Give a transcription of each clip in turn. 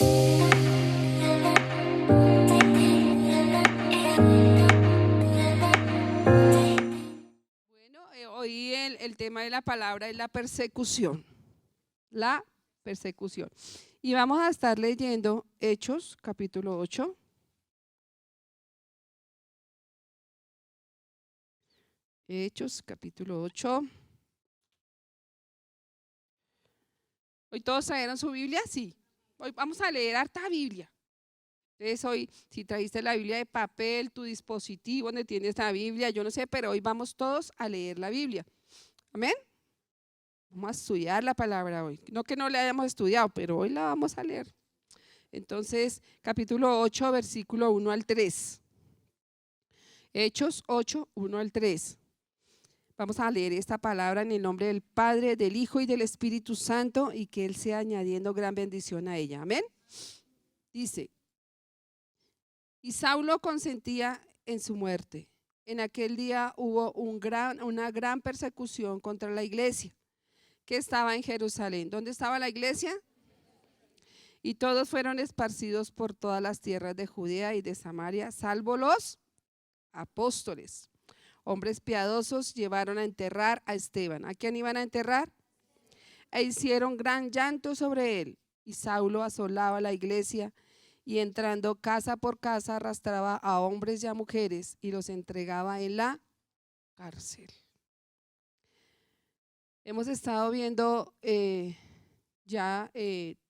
Bueno, hoy el tema de la palabra es la persecución. La persecución. Y vamos a estar leyendo Hechos, capítulo 8. Hechos, capítulo 8. ¿Hoy todos trajeron su Biblia? Sí. Hoy vamos a leer harta Biblia. Entonces hoy, si trajiste la Biblia de papel, tu dispositivo donde tienes la Biblia, yo no sé, pero hoy vamos todos a leer la Biblia. Amén. Vamos a estudiar la palabra hoy. No que no la hayamos estudiado, pero hoy la vamos a leer. Entonces, capítulo 8, versículo 1 al 3. Hechos 8, 1 al 3. Vamos a leer esta palabra en el nombre del Padre, del Hijo y del Espíritu Santo, y que Él sea añadiendo gran bendición a ella. Amén. Dice: y Saulo consentía en su muerte. En aquel día hubo una gran persecución contra la iglesia que estaba en Jerusalén. ¿Dónde estaba la iglesia? Y todos fueron esparcidos por todas las tierras de Judea y de Samaria, salvo los apóstoles. Hombres piadosos llevaron a enterrar a Esteban. ¿A quién iban a enterrar? E hicieron gran llanto sobre él. Y Saulo asolaba la iglesia y entrando casa por casa arrastraba a hombres y a mujeres y los entregaba en la cárcel. Hemos estado viendo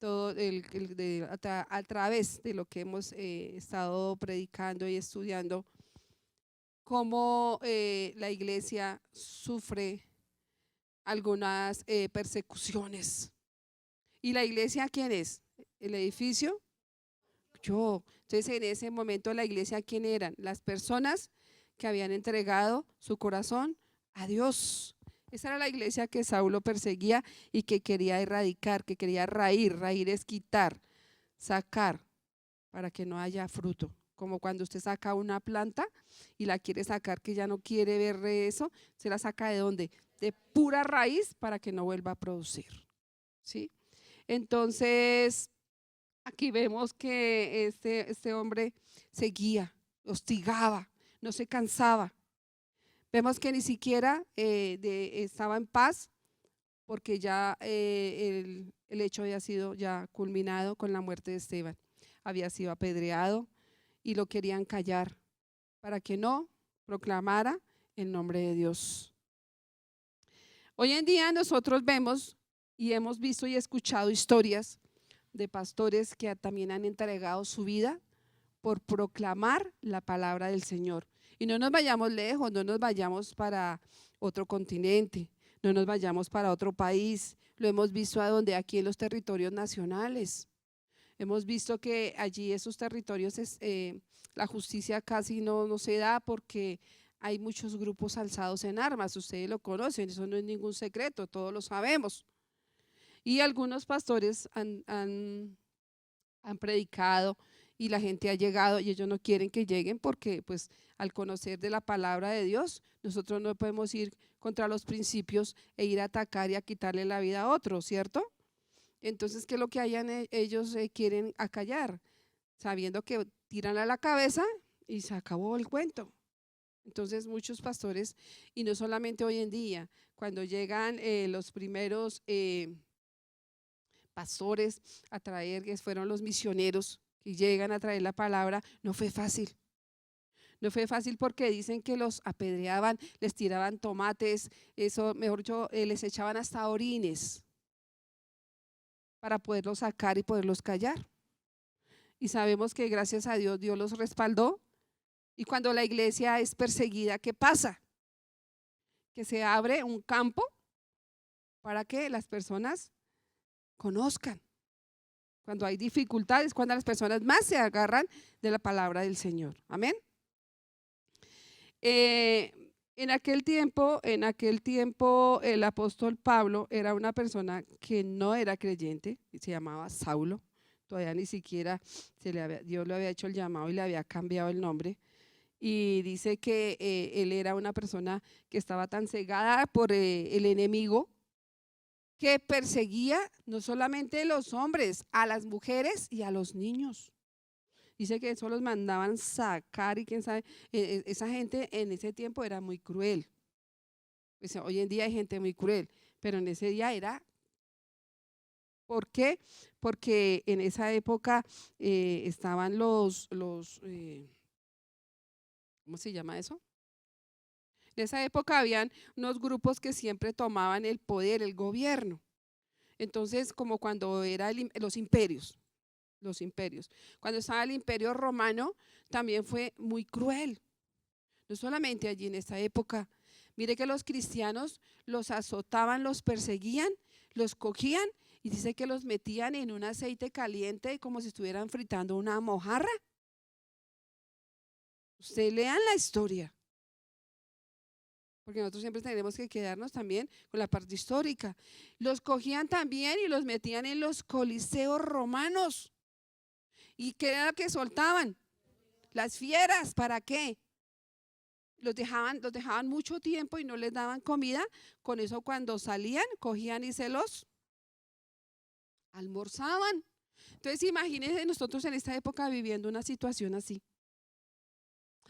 todo a través de lo que hemos estado predicando y estudiando, cómo la iglesia sufre algunas persecuciones. ¿Y la iglesia quién es? ¿El edificio? Yo. Entonces en ese momento la iglesia ¿quién eran? Las personas que habían entregado su corazón a Dios. Esa era la iglesia que Saulo perseguía y que quería erradicar, que quería raír. Raír es quitar, sacar, para que no haya fruto. Como cuando usted saca una planta y la quiere sacar, que ya no quiere ver eso, se la saca ¿de dónde? De pura raíz para que no vuelva a producir. ¿Sí? Entonces, aquí vemos que este hombre seguía, hostigaba, no se cansaba. Vemos que ni siquiera estaba en paz porque ya el hecho había sido ya culminado con la muerte de Esteban. Había sido apedreado y lo querían callar para que no proclamara el nombre de Dios. Hoy en día nosotros vemos y hemos visto y escuchado historias de pastores que también han entregado su vida por proclamar la palabra del Señor. Y no nos vayamos lejos, no nos vayamos para otro continente, no nos vayamos para otro país. Lo hemos visto aquí en los territorios nacionales. Hemos visto que allí esos territorios la justicia casi no se da porque hay muchos grupos alzados en armas. Ustedes lo conocen, eso no es ningún secreto, todos lo sabemos. Y algunos pastores han predicado y la gente ha llegado y ellos no quieren que lleguen porque pues al conocer de la palabra de Dios nosotros no podemos ir contra los principios e ir a atacar y a quitarle la vida a otro, ¿cierto? Entonces, ¿qué es lo que ellos quieren acallar? Sabiendo que tiran a la cabeza y se acabó el cuento. Entonces muchos pastores, y no solamente hoy en día, cuando llegan los primeros pastores a traer, que fueron los misioneros que llegan a traer la palabra, no fue fácil. No fue fácil porque dicen que los apedreaban, les tiraban tomates, eso, mejor dicho, les echaban hasta orines para poderlos sacar y poderlos callar. Y sabemos que gracias a Dios, Dios los respaldó. Y cuando la iglesia es perseguida, ¿qué pasa? Que se abre un campo para que las personas conozcan. Cuando hay dificultades, cuando las personas más se agarran de la palabra del Señor. Amén. En aquel tiempo, el apóstol Pablo era una persona que no era creyente, se llamaba Saulo. Todavía ni siquiera Dios le había hecho el llamado y le había cambiado el nombre. Y dice que él era una persona que estaba tan cegada por el enemigo que perseguía no solamente a los hombres, a las mujeres y a los niños. Dice que eso los mandaban sacar y quién sabe, esa gente en ese tiempo era muy cruel. Pues hoy en día hay gente muy cruel, pero en ese día era. ¿Por qué? Porque en esa época estaban ¿cómo se llama eso? En esa época habían unos grupos que siempre tomaban el poder, el gobierno. Entonces, como cuando eran los imperios. Cuando estaba el imperio romano, también fue muy cruel. No solamente allí en esa época. Mire que los cristianos los azotaban, los perseguían, los cogían y dice que los metían en un aceite caliente como si estuvieran fritando una mojarra. Usted lean la historia. Porque nosotros siempre tenemos que quedarnos también con la parte histórica. Los cogían también y los metían en los coliseos romanos. ¿Y qué era lo que soltaban? Las fieras, ¿para qué? Los dejaban mucho tiempo y no les daban comida. Con eso cuando salían, cogían y se los almorzaban. Entonces imagínense nosotros en esta época viviendo una situación así.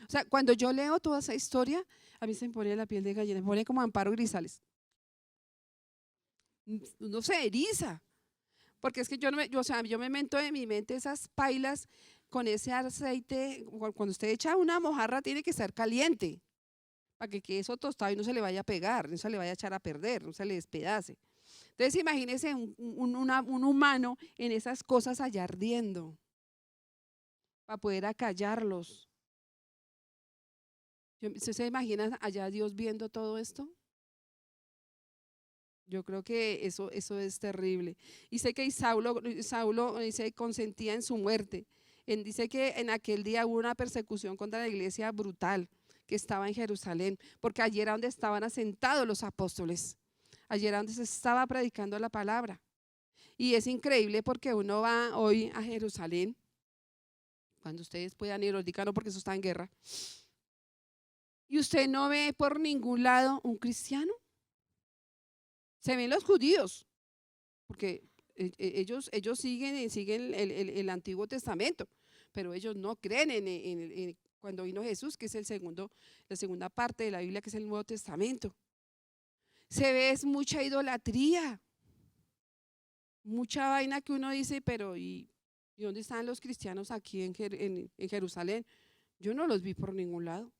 O sea, cuando yo leo toda esa historia, a mí se me pone la piel de gallina, me pone como Amparo Grisales. Uno se eriza, porque es que yo me mento en mi mente esas pailas con ese aceite. Cuando usted echa una mojarra tiene que estar caliente, para que quede eso tostado y no se le vaya a pegar, no se le vaya a echar a perder, no se le despedace. Entonces imagínese un humano en esas cosas allá ardiendo, para poder acallarlos. ¿Usted se imagina allá Dios viendo todo esto? Yo creo que eso es terrible. Y sé que Saulo dice, consentía en su muerte. Dice que en aquel día hubo una persecución contra la iglesia brutal que estaba en Jerusalén, porque allí era donde estaban asentados los apóstoles. Allí era donde se estaba predicando la palabra. Y es increíble porque uno va hoy a Jerusalén, cuando ustedes puedan ir, ahorita no porque eso está en guerra, y usted no ve por ningún lado un cristiano. Se ven los judíos, porque ellos siguen el Antiguo Testamento, pero ellos no creen cuando vino Jesús, que es la segunda parte de la Biblia, que es el Nuevo Testamento. Se ve es mucha idolatría, mucha vaina que uno dice, pero ¿y dónde están los cristianos aquí en Jerusalén? Yo no los vi por ningún lado,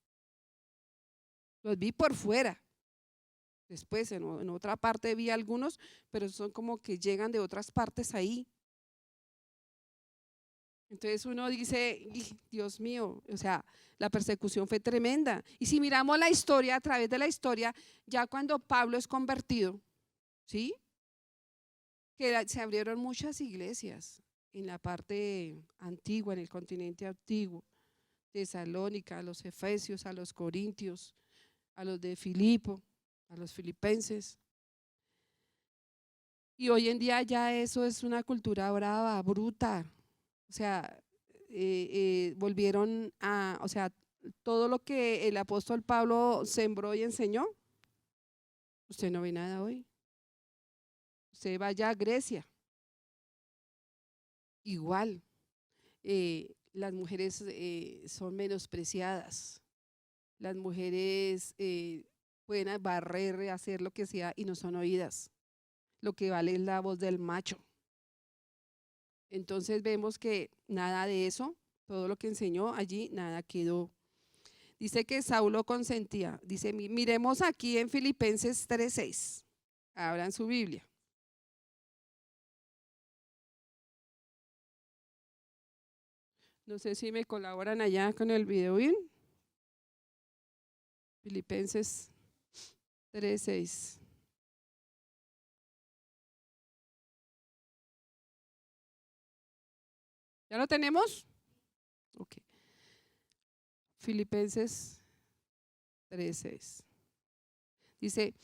los vi por fuera. Después en otra parte vi algunos, pero son como que llegan de otras partes ahí. Entonces uno dice, Dios mío, o sea, la persecución fue tremenda. Y si miramos la historia, a través de la historia, ya cuando Pablo es convertido, ¿sí? Que se abrieron muchas iglesias en la parte antigua, en el continente antiguo, Tesalónica, a los Efesios, a los Corintios, a los de Filipo, a los filipenses. Y hoy en día ya eso es una cultura brava, bruta. O sea, volvieron o sea, todo lo que el apóstol Pablo sembró y enseñó, usted no ve nada hoy. Usted vaya a Grecia, igual, las mujeres son menospreciadas, las mujeres pueden barrer, hacer lo que sea y no son oídas. Lo que vale es la voz del macho. Entonces vemos que nada de eso, todo lo que enseñó allí, nada quedó. Dice que Saulo consentía. Dice, miremos aquí en Filipenses 3:6. Abran su Biblia. No sé si me colaboran allá con el video bien. Filipenses 3:6. ¿Ya lo tenemos? Ok. Filipenses 3:6. Dice,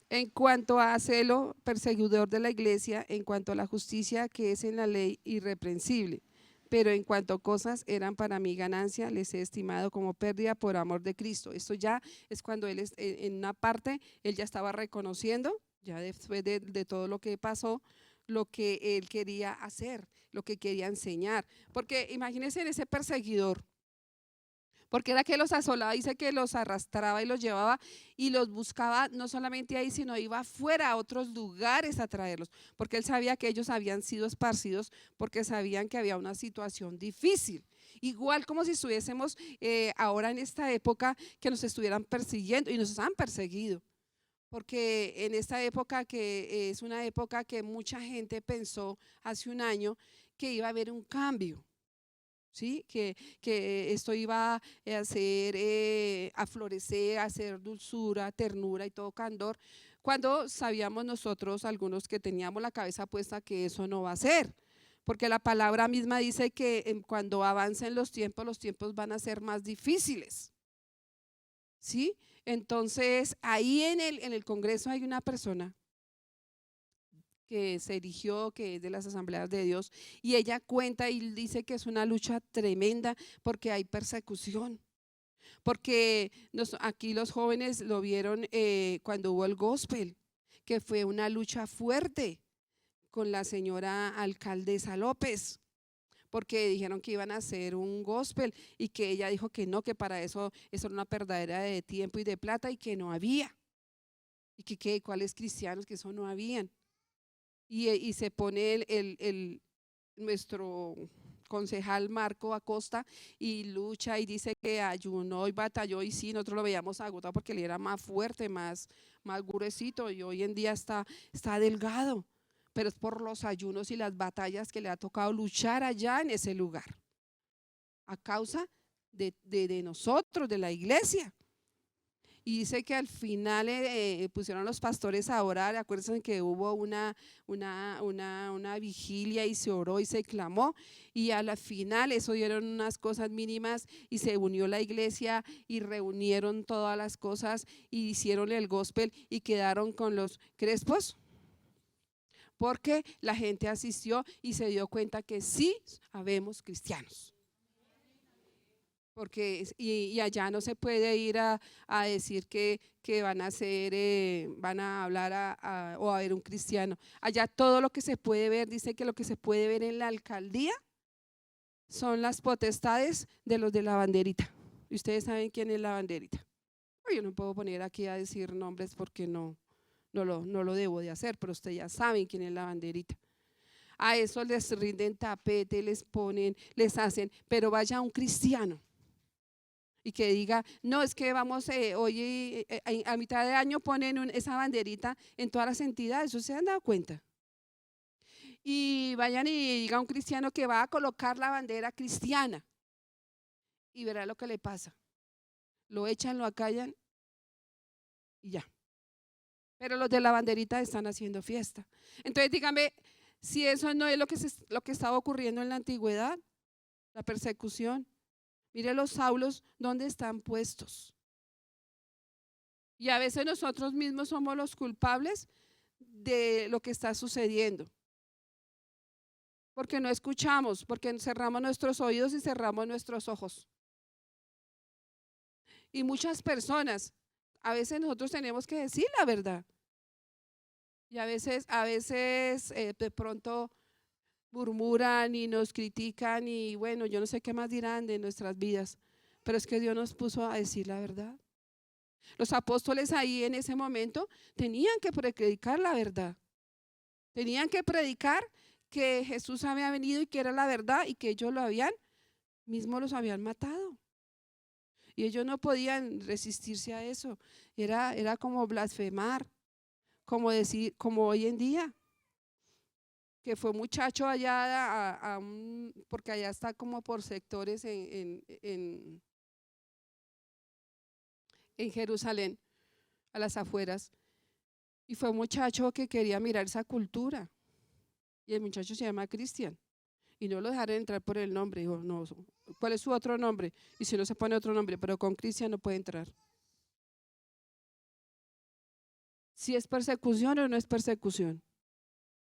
en cuanto a celo perseguidor de la iglesia, en cuanto a la justicia que es en la ley irreprensible, pero en cuanto a cosas eran para mi ganancia, les he estimado como pérdida por amor de Cristo. Esto ya es cuando él en una parte, él ya estaba reconociendo ya después de todo lo que pasó, lo que él quería hacer, lo que quería enseñar. Porque imagínense en ese perseguidor, porque era que los asolaba, dice que los arrastraba y los llevaba y los buscaba no solamente ahí, sino iba afuera a otros lugares a traerlos, porque él sabía que ellos habían sido esparcidos, porque sabían que había una situación difícil. Igual como si estuviésemos ahora en esta época que nos estuvieran persiguiendo y nos han perseguido. Porque en esta época que es una época que mucha gente pensó hace un año que iba a haber un cambio, ¿sí? Que esto iba a hacer, a florecer, a hacer dulzura, ternura y todo candor, cuando sabíamos nosotros, algunos que teníamos la cabeza puesta, que eso no va a ser. Porque la palabra misma dice que cuando avancen los tiempos van a ser más difíciles. ¿Sí? Entonces, ahí en el Congreso hay una persona que se erigió, que es de las Asambleas de Dios, y ella cuenta y dice que es una lucha tremenda porque hay persecución. Porque aquí los jóvenes lo vieron cuando hubo el gospel, que fue una lucha fuerte con la señora alcaldesa López, porque dijeron que iban a hacer un gospel y que ella dijo que no, que para eso era una perdedera de tiempo y de plata y que no había. Y que cuáles cristianos, que eso no habían. Y se pone nuestro concejal Marco Acosta y lucha y dice que ayunó y batalló, y sí, nosotros lo veíamos agotado porque él era más fuerte, más gruesito, y hoy en día está delgado, pero es por los ayunos y las batallas que le ha tocado luchar allá en ese lugar, a causa de nosotros, de la iglesia. Y dice que al final pusieron los pastores a orar. Acuérdense que hubo una vigilia y se oró y se clamó. Y a la final eso dieron unas cosas mínimas y se unió la iglesia y reunieron todas las cosas y hicieron el gospel y quedaron con los crespos. Porque la gente asistió y se dio cuenta que sí habemos cristianos. Porque y allá no se puede ir a decir que van a hacer, van a hablar o a ver un cristiano. Allá todo lo que se puede ver, dice que lo que se puede ver en la alcaldía son las potestades de los de la banderita. Y ustedes saben quién es la banderita. Yo no puedo poner aquí a decir nombres porque no lo debo de hacer, pero ustedes ya saben quién es la banderita. A eso les rinden tapete, les ponen, les hacen, pero vaya un cristiano y que diga, no, es que vamos, hoy a mitad de año ponen esa banderita en todas las entidades, ¿ustedes se han dado cuenta? Y vayan y diga a un cristiano que va a colocar la bandera cristiana y verá lo que le pasa. Lo echan, lo acallan y ya. Pero los de la banderita están haciendo fiesta. Entonces dígame, si eso no es lo que estaba ocurriendo en la antigüedad, la persecución. Mire los Saulos, ¿dónde están puestos? Y a veces nosotros mismos somos los culpables de lo que está sucediendo. Porque no escuchamos, porque cerramos nuestros oídos y cerramos nuestros ojos. Y muchas personas, a veces nosotros tenemos que decir la verdad. Y a veces de pronto murmuran y nos critican y bueno, yo no sé qué más dirán de nuestras vidas, pero es que Dios nos puso a decir la verdad. Los apóstoles ahí en ese momento tenían que predicar la verdad, tenían que predicar que Jesús había venido y que era la verdad y que ellos mismos los habían matado. Y ellos no podían resistirse a eso, era como blasfemar, como decir, como hoy en día. Que fue muchacho allá, porque allá está como por sectores en Jerusalén, a las afueras, y fue un muchacho que quería mirar esa cultura, y el muchacho se llama Cristian, y no lo dejaron entrar por el nombre. Dijo, no, ¿cuál es su otro nombre? Y si no se pone otro nombre, pero con Cristian no puede entrar. Si es persecución o no es persecución.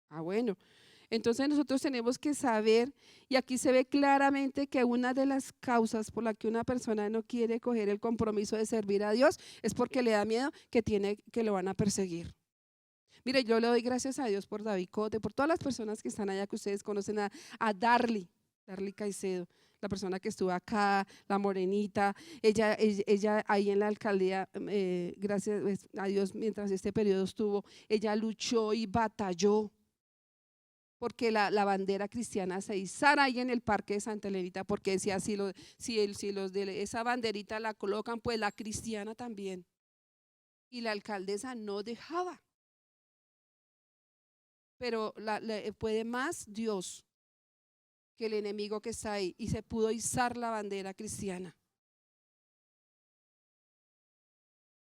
Bueno. Entonces nosotros tenemos que saber, y aquí se ve claramente que una de las causas por la que una persona no quiere coger el compromiso de servir a Dios es porque le da miedo que lo van a perseguir. Mire, yo le doy gracias a Dios por David Cote, por todas las personas que están allá que ustedes conocen, a Darly Caicedo, la persona que estuvo acá, la morenita, ella ahí en la alcaldía, gracias a Dios, mientras este periodo estuvo, ella luchó y batalló porque la bandera cristiana se izara ahí en el parque de Santa Elenita, porque decía, si los de esa banderita la colocan, pues la cristiana también. Y la alcaldesa no dejaba. Pero puede más Dios que el enemigo que está ahí, y se pudo izar la bandera cristiana.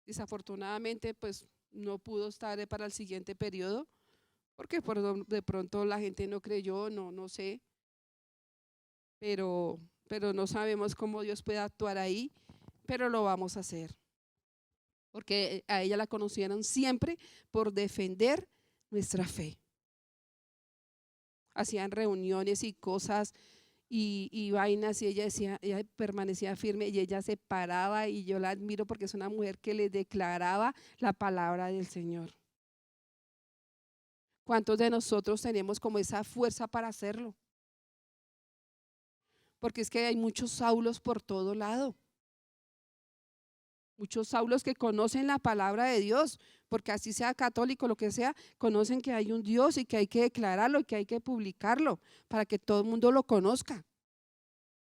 Desafortunadamente, pues no pudo estar para el siguiente periodo, porque de pronto la gente no creyó, no sé, pero no sabemos cómo Dios puede actuar ahí, pero lo vamos a hacer, porque a ella la conocieron siempre por defender nuestra fe. Hacían reuniones y cosas y vainas, y ella decía, ella permanecía firme y ella se paraba, y yo la admiro porque es una mujer que le declaraba la palabra del Señor. ¿Cuántos de nosotros tenemos como esa fuerza para hacerlo? Porque es que hay muchos Saulos por todo lado. Muchos Saulos que conocen la palabra de Dios, porque así sea católico, lo que sea, conocen que hay un Dios y que hay que declararlo y que hay que publicarlo para que todo el mundo lo conozca.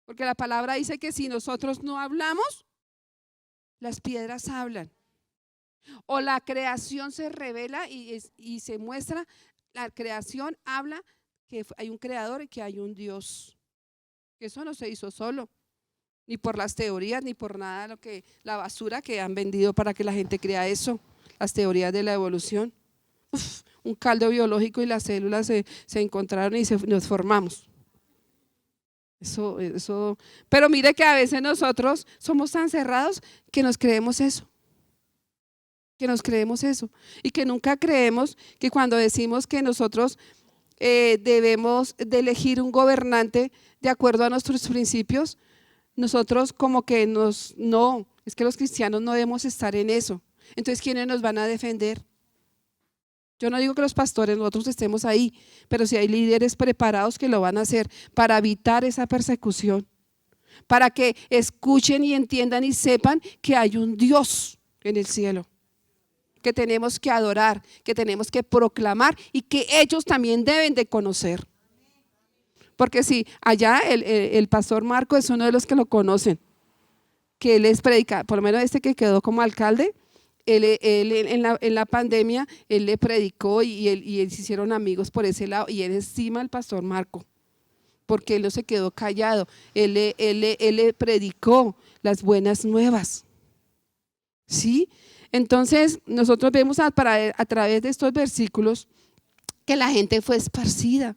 Porque la palabra dice que si nosotros no hablamos, las piedras hablan. O la creación se revela y se muestra, la creación habla que hay un creador y que hay un Dios. Que eso no se hizo solo, ni por las teorías, ni por nada, la basura que han vendido para que la gente crea eso, las teorías de la evolución. Un caldo biológico y las células se encontraron y nos formamos. Eso, pero mire que a veces nosotros somos tan cerrados que nos creemos eso. Y que nunca creemos que cuando decimos que nosotros debemos de elegir un gobernante de acuerdo a nuestros principios, nosotros como que no, es que los cristianos no debemos estar en eso. Entonces, ¿quiénes nos van a defender? Yo no digo que los pastores, nosotros estemos ahí, pero si hay líderes preparados que lo van a hacer para evitar esa persecución, para que escuchen y entiendan y sepan que hay un Dios en el cielo, que tenemos que adorar, que tenemos que proclamar y que ellos también deben de conocer. Porque si allá el pastor Marco es uno de los que lo conocen, que él les predica, por lo menos este que quedó como alcalde, él en la pandemia, él le predicó y él se hicieron amigos por ese lado, y él estima al pastor Marco, porque él no se quedó callado, él le predicó las buenas nuevas. ¿Sí? Entonces nosotros vemos a través de estos versículos que la gente fue esparcida,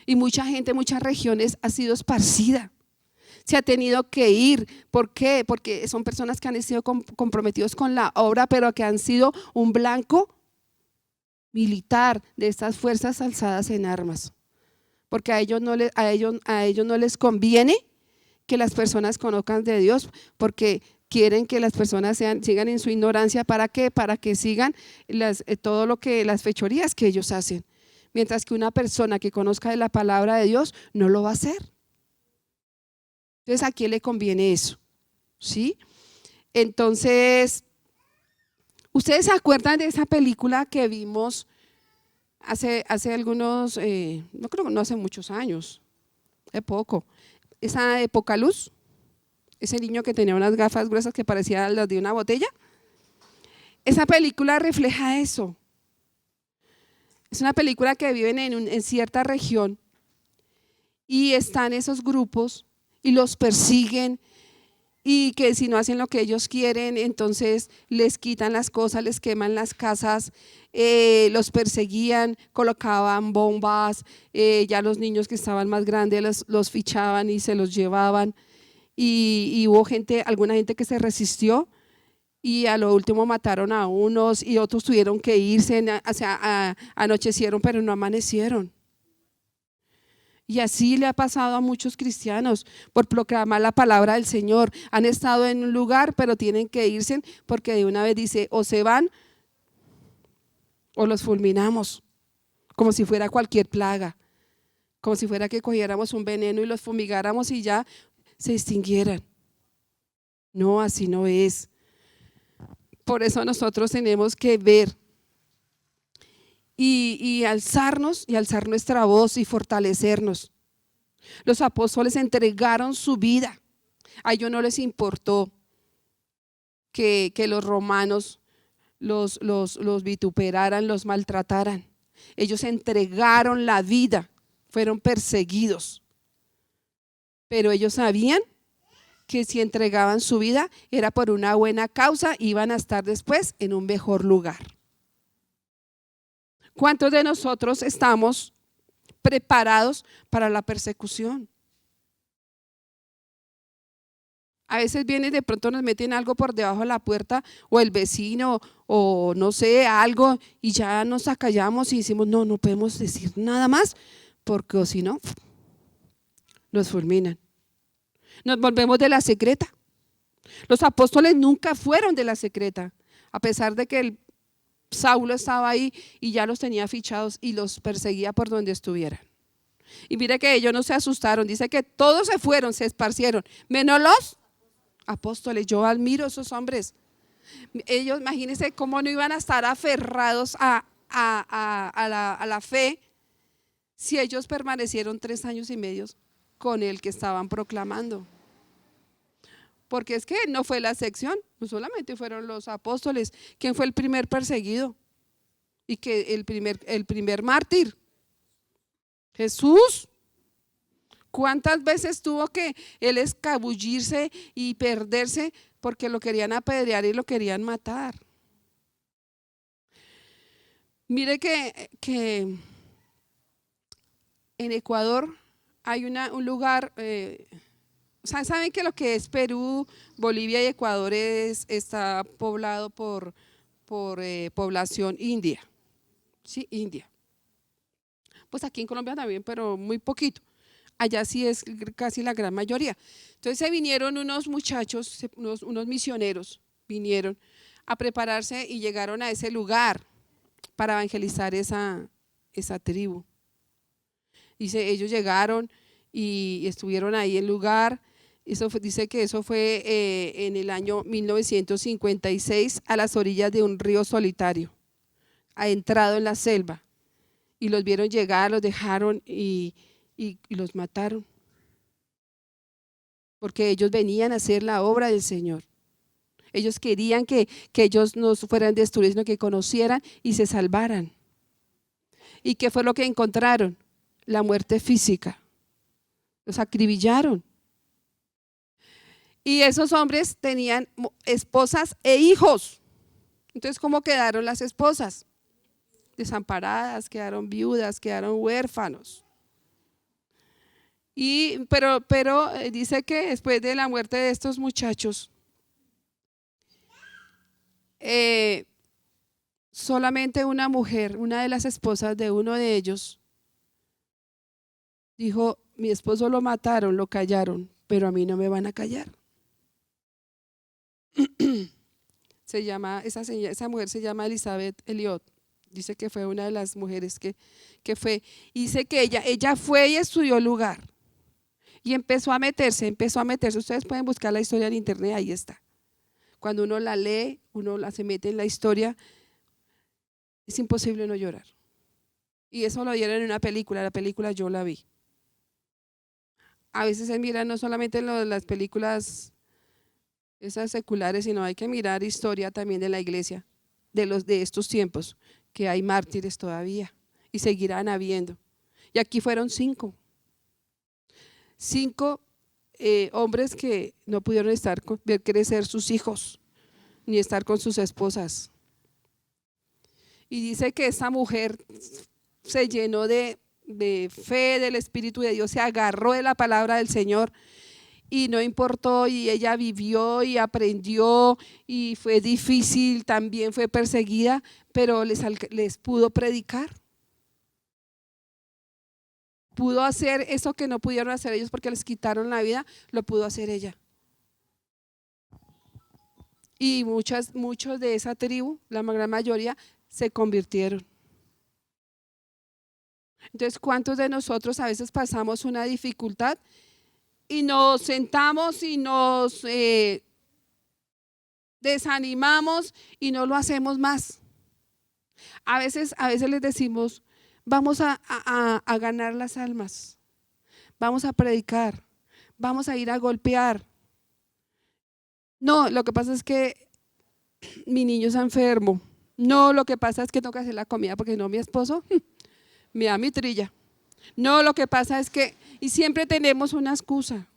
y mucha gente, muchas regiones ha sido esparcida. Se ha tenido que ir. ¿Por qué? Porque son personas que han sido comprometidos con la obra, pero que han sido un blanco militar de estas fuerzas alzadas en armas. Porque a ellos no les conviene que las personas conozcan de Dios, porque quieren que las personas sigan en su ignorancia. ¿Para qué? Para que sigan todo lo que las fechorías que ellos hacen. Mientras que una persona que conozca de la palabra de Dios no lo va a hacer. Entonces, ¿a quién le conviene eso? ¿Sí? Entonces, ¿ustedes se acuerdan de esa película que vimos hace algunos, no creo que no hace muchos años, de poco? Esa de Poca Luz, ese niño que tenía unas gafas gruesas que parecían las de una botella. Esa película refleja eso. Es una película que viven en cierta región y están esos grupos y los persiguen, y que si no hacen lo que ellos quieren, entonces les quitan las cosas, les queman las casas, los perseguían, colocaban bombas, ya los niños que estaban más grandes los fichaban y se los llevaban, y hubo alguna gente que se resistió, y a lo último mataron a unos y otros tuvieron que irse, anochecieron pero no amanecieron. Y así le ha pasado a muchos cristianos por proclamar la palabra del Señor. Han estado en un lugar, pero tienen que irse porque de una vez dice, o se van o los fulminamos, como si fuera cualquier plaga, como si fuera que cogiéramos un veneno y los fumigáramos y ya se extinguieran. No, así no es. Por eso nosotros tenemos que ver y alzarnos y alzar nuestra voz y fortalecernos. Los apóstoles entregaron su vida. A ellos no les importó que los romanos los vituperaran, los maltrataran. Ellos entregaron la vida, fueron perseguidos. Pero ellos sabían que si entregaban su vida era por una buena causa, iban a estar después en un mejor lugar. ¿Cuántos de nosotros estamos preparados para la persecución? A veces viene y de pronto nos meten algo por debajo de la puerta, o el vecino, o no sé, algo, y ya nos acallamos y decimos, no podemos decir nada más, porque o si no, nos fulminan. Nos volvemos de la secreta. Los apóstoles nunca fueron de la secreta, a pesar de que el Saulo estaba ahí y ya los tenía fichados y los perseguía por donde estuvieran. Y mire que ellos no se asustaron, dice que todos se fueron, se esparcieron, menos los apóstoles. Yo admiro a esos hombres. Ellos, imagínense cómo no iban a estar aferrados a la fe si ellos permanecieron 3 años y medio con el que estaban proclamando. Porque es que no fue la excepción, no solamente fueron los apóstoles. ¿Quién fue el primer perseguido? Y que el primer mártir, Jesús. ¿Cuántas veces tuvo que él escabullirse y perderse porque lo querían apedrear y lo querían matar? Mire que en Ecuador hay un lugar, saben que lo que es Perú, Bolivia y Ecuador está poblado por población india, ¿sí? India. Pues aquí en Colombia también, pero muy poquito. Allá sí es casi la gran mayoría. Entonces se vinieron unos muchachos, unos misioneros, vinieron a prepararse y llegaron a ese lugar para evangelizar esa tribu. Ellos llegaron y estuvieron ahí en el lugar. Dice que eso fue en el año 1956 a las orillas de un río solitario, adentrado en la selva. Y los vieron llegar, los dejaron y los mataron. Porque ellos venían a hacer la obra del Señor. Ellos querían que ellos no fueran destruidos, sino que conocieran y se salvaran. ¿Y qué fue lo que encontraron? La muerte física. Los acribillaron. Y esos hombres tenían esposas e hijos. Entonces, ¿cómo quedaron las esposas? Desamparadas, quedaron viudas, quedaron huérfanos. Pero dice que después de la muerte de estos muchachos, solamente una mujer, una de las esposas de uno de ellos, dijo: mi esposo lo mataron, lo callaron, pero a mí no me van a callar. Esa mujer se llama Elizabeth Elliot. Dice que fue una de las mujeres que fue. Dice que ella fue y estudió el lugar. Y empezó a meterse. Ustedes pueden buscar la historia en internet, ahí está. Cuando uno la lee, se mete en la historia, es imposible no llorar. Y eso lo dieron en una película, la película yo la vi. A veces se mira no solamente en las películas esas seculares, sino hay que mirar historia también de la iglesia, de estos tiempos, que hay mártires todavía y seguirán habiendo. Y aquí fueron 5 hombres que no pudieron ver crecer sus hijos, ni estar con sus esposas. Y dice que esa mujer se llenó de fe del Espíritu de Dios, se agarró de la palabra del Señor y no importó, y ella vivió y aprendió, y fue difícil, también fue perseguida, pero les pudo predicar. Pudo hacer eso que no pudieron hacer ellos porque les quitaron la vida, lo pudo hacer ella. Y muchos de esa tribu, la gran mayoría, se convirtieron. Entonces, ¿cuántos de nosotros a veces pasamos una dificultad y nos sentamos y nos desanimamos y no lo hacemos más? A veces les decimos, vamos a ganar las almas, vamos a predicar, vamos a ir a golpear. No, lo que pasa es que mi niño está enfermo. No, lo que pasa es que tengo que hacer la comida porque no, mi esposo me da mi trilla. No, lo que pasa es que, y siempre tenemos una excusa.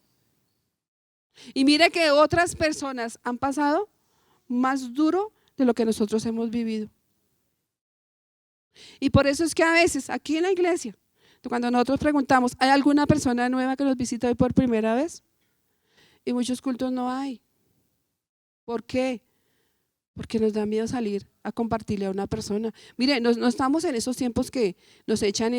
Y mire que otras personas han pasado más duro de lo que nosotros hemos vivido. Y por eso es que a veces aquí en la iglesia, cuando nosotros preguntamos, ¿hay alguna persona nueva que nos visita hoy por primera vez? Y muchos cultos no hay. ¿Por qué? Porque nos da miedo salir a compartirle a una persona. Mire, no estamos en esos tiempos que nos echan,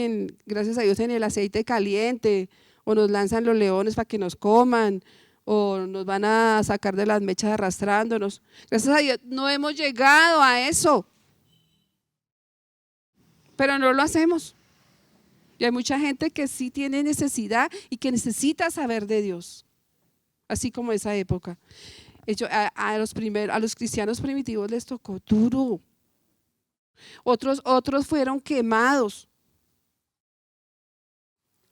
gracias a Dios, en el aceite caliente, o nos lanzan los leones para que nos coman, o nos van a sacar de las mechas arrastrándonos. Gracias a Dios no hemos llegado a eso, pero no lo hacemos. Y hay mucha gente que sí tiene necesidad y que necesita saber de Dios, así como esa época. A los cristianos primitivos les tocó duro. Otros fueron quemados.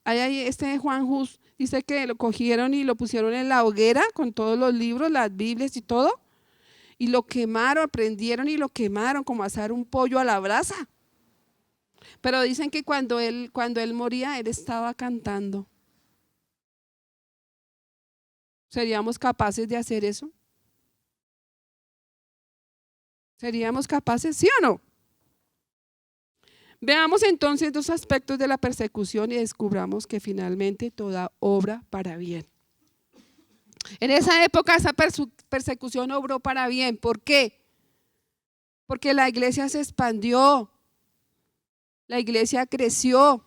Ahí Juan Hus dice que lo cogieron y lo pusieron en la hoguera con todos los libros, las Biblias y todo, y lo quemaron, prendieron y lo quemaron como asar un pollo a la brasa. Pero dicen que cuando él moría, él estaba cantando. ¿Seríamos capaces de hacer eso? ¿Seríamos capaces, sí o no? Veamos entonces dos aspectos de la persecución y descubramos que finalmente toda obra para bien. En esa época esa persecución obró para bien. ¿Por qué? Porque la iglesia se expandió, la iglesia creció.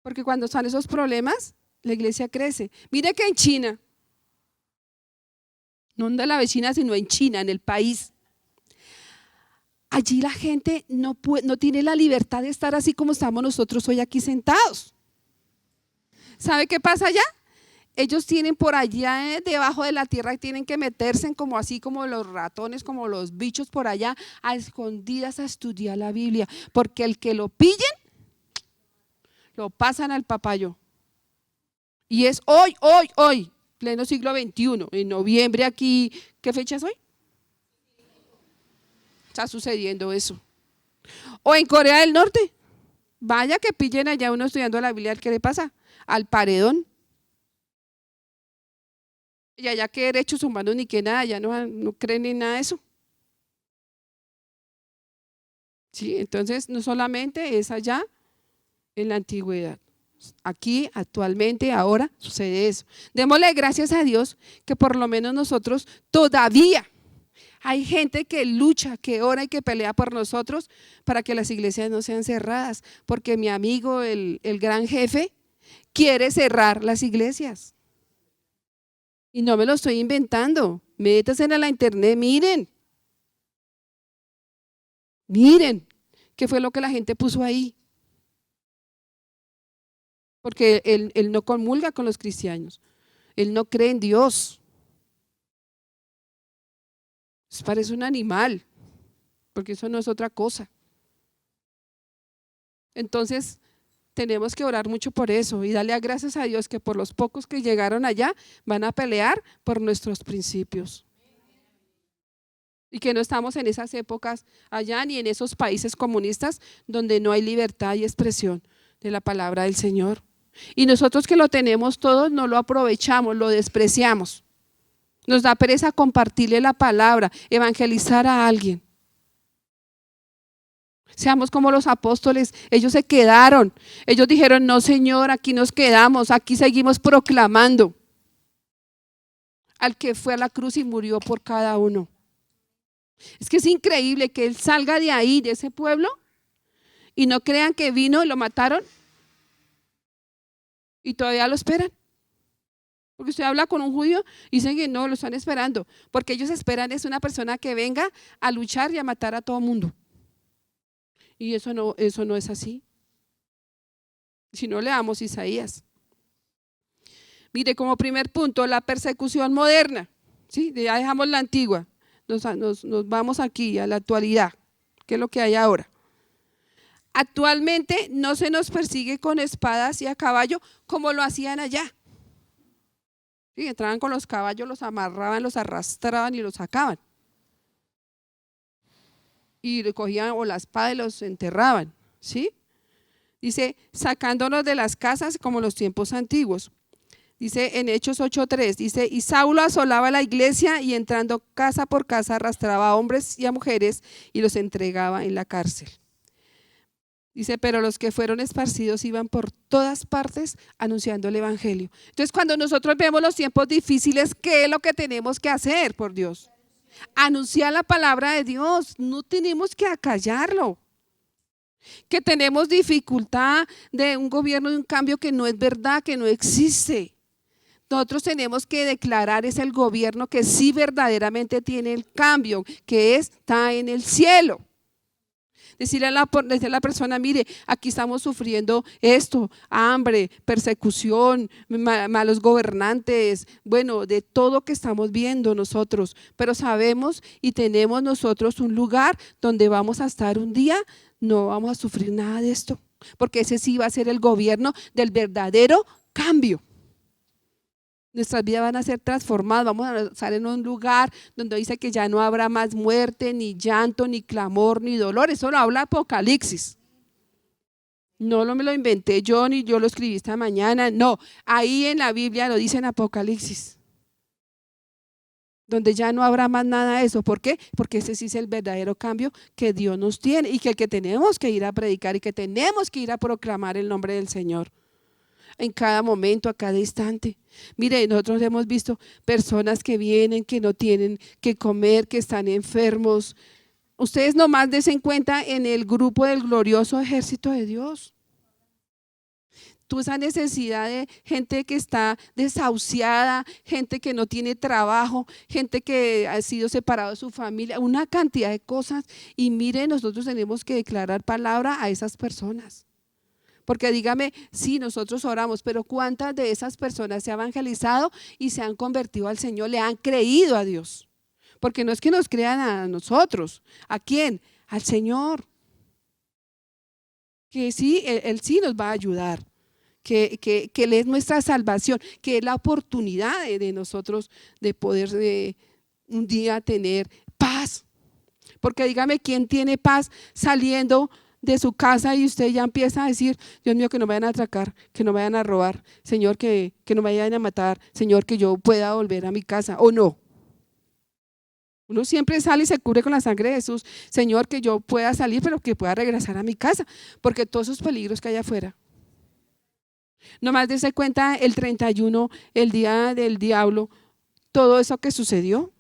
Porque cuando están esos problemas, la iglesia crece. Mire que en China, no en la vecina, sino en China, en el país, allí la gente no tiene la libertad de estar así como estamos nosotros hoy aquí sentados. ¿Sabe qué pasa allá? Ellos tienen por allá debajo de la tierra, tienen que meterse como así como los ratones, como los bichos por allá, a escondidas a estudiar la Biblia, porque el que lo pillen, lo pasan al papayo. Y es hoy, pleno siglo XXI, en noviembre aquí, ¿qué fecha es hoy? Está sucediendo eso. O en Corea del Norte, vaya que pillen allá uno estudiando la Biblia, ¿qué le pasa? Al paredón. Y allá que derechos humanos ni que nada, ya no creen en nada de eso. Sí, entonces no solamente es allá en la antigüedad. Aquí, actualmente, ahora sucede eso. Démosle gracias a Dios que por lo menos nosotros todavía hay gente que lucha, que ora y que pelea por nosotros para que las iglesias no sean cerradas. Porque mi amigo, el gran jefe, quiere cerrar las iglesias. Y no me lo estoy inventando. Métanse a la internet, miren qué fue lo que la gente puso ahí. Porque él no comulga con los cristianos. Él no cree en Dios. Parece un animal, porque eso no es otra cosa. Entonces, tenemos que orar mucho por eso y darle gracias a Dios que por los pocos que llegaron allá van a pelear por nuestros principios. Y que no estamos en esas épocas allá ni en esos países comunistas donde no hay libertad y expresión de la palabra del Señor. Y nosotros que lo tenemos todos no lo aprovechamos, lo despreciamos. Nos da pereza compartirle la palabra, evangelizar a alguien. Seamos como los apóstoles, ellos se quedaron, ellos dijeron, no Señor, aquí nos quedamos, aquí seguimos proclamando al que fue a la cruz y murió por cada uno. Es que es increíble que él salga de ahí, de ese pueblo, y no crean que vino y lo mataron y todavía lo esperan. Porque usted habla con un judío y dicen que no, lo están esperando. Porque ellos esperan es una persona que venga a luchar y a matar a todo mundo. Y eso no es así. Si no, leamos Isaías. Mire, como primer punto, la persecución moderna. ¿Sí? Ya dejamos la antigua. Nos vamos aquí a la actualidad. ¿Qué es lo que hay ahora? Actualmente no se nos persigue con espadas y a caballo como lo hacían allá. ¿Sí? Entraban con los caballos, los amarraban, los arrastraban y los sacaban. Y recogían o la espada y los enterraban. ¿Sí? Dice, sacándonos de las casas como los tiempos antiguos. Dice en Hechos 8:3, dice, y Saulo asolaba la iglesia y entrando casa por casa arrastraba a hombres y a mujeres y los entregaba en la cárcel. Dice, pero los que fueron esparcidos iban por todas partes anunciando el evangelio. Entonces, cuando nosotros vemos los tiempos difíciles, ¿qué es lo que tenemos que hacer, por Dios? Anunciar la palabra de Dios, no tenemos que acallarlo. Que tenemos dificultad de un gobierno, de un cambio que no es verdad, que no existe. Nosotros tenemos que declarar es el gobierno que sí verdaderamente tiene el cambio, que está en el cielo. Decirle a la persona, mire, aquí estamos sufriendo esto, hambre, persecución, malos gobernantes, bueno, de todo que estamos viendo nosotros, pero sabemos y tenemos nosotros un lugar donde vamos a estar un día, no vamos a sufrir nada de esto, porque ese sí va a ser el gobierno del verdadero cambio. Nuestras vidas van a ser transformadas, vamos a estar en un lugar donde dice que ya no habrá más muerte, ni llanto, ni clamor, ni dolor. Eso lo habla Apocalipsis. No me lo inventé yo, ni yo lo escribí esta mañana. No, ahí en la Biblia lo dice en Apocalipsis. Donde ya no habrá más nada de eso. ¿Por qué? Porque ese sí es el verdadero cambio que Dios nos tiene y que el que tenemos que ir a predicar y que tenemos que ir a proclamar el nombre del Señor. En cada momento, a cada instante. Mire, nosotros hemos visto personas que vienen, que no tienen que comer, que están enfermos. Ustedes nomás desen cuenta en el grupo del glorioso ejército de Dios. Tú esa necesidad de gente que está desahuciada, gente que no tiene trabajo, gente que ha sido separado de su familia, una cantidad de cosas. Y mire, nosotros tenemos que declarar palabra a esas personas. Porque dígame, sí, nosotros oramos, pero ¿cuántas de esas personas se han evangelizado y se han convertido al Señor, le han creído a Dios? Porque no es que nos crean a nosotros. ¿A quién? Al Señor. Que sí, Él sí nos va a ayudar. Que Él es nuestra salvación, que es la oportunidad de nosotros de poder un día tener paz. Porque dígame, ¿quién tiene paz saliendo de su casa y usted ya empieza a decir, Dios mío, que no me vayan a atracar, que no me vayan a robar, Señor, que no me vayan a matar, Señor, que yo pueda volver a mi casa, o no? Uno siempre sale y se cubre con la sangre de Jesús, Señor, que yo pueda salir, pero que pueda regresar a mi casa, porque todos esos peligros que hay afuera. Nomás dése cuenta el 31, el día del diablo, todo eso que sucedió.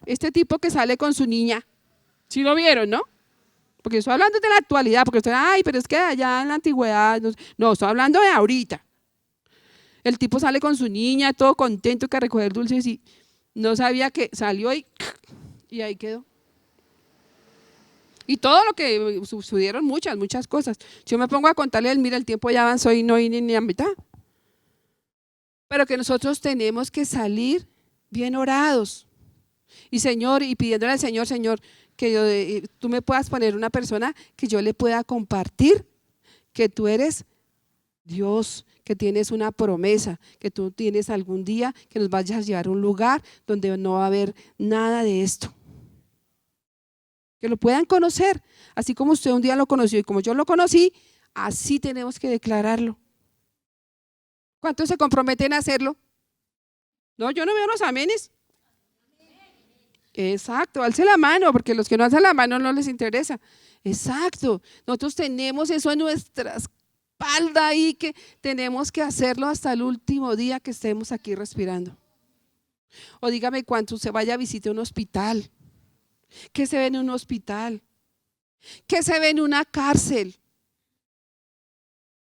Este tipo que sale con su niña, ¿sí lo vieron, no? Porque estoy hablando de la actualidad, porque usted, ay, pero es que allá en la antigüedad, no, estoy hablando de ahorita. El tipo sale con su niña, todo contento que a recoger dulces y no sabía que salió y ahí quedó. Y todo lo que sucedieron, muchas cosas. Si yo me pongo a contarle, mira, el tiempo ya avanzó y no hay ni a mitad. Pero que nosotros tenemos que salir bien orados. Y Señor, y pidiéndole al Señor, Señor, que tú me puedas poner una persona que yo le pueda compartir que tú eres Dios, que tienes una promesa, que tú tienes algún día que nos vayas a llevar a un lugar donde no va a haber nada de esto. Que lo puedan conocer, así como usted un día lo conoció y como yo lo conocí, así tenemos que declararlo. ¿Cuántos se comprometen a hacerlo? No, yo no veo los amenes. Exacto, alce la mano, porque los que no alzan la mano no les interesa. Exacto, nosotros tenemos eso en nuestra espalda ahí que tenemos que hacerlo hasta el último día que estemos aquí respirando. O dígame cuando se vaya a visitar un hospital, ¿qué se ve en un hospital? ¿Qué se ve en una cárcel?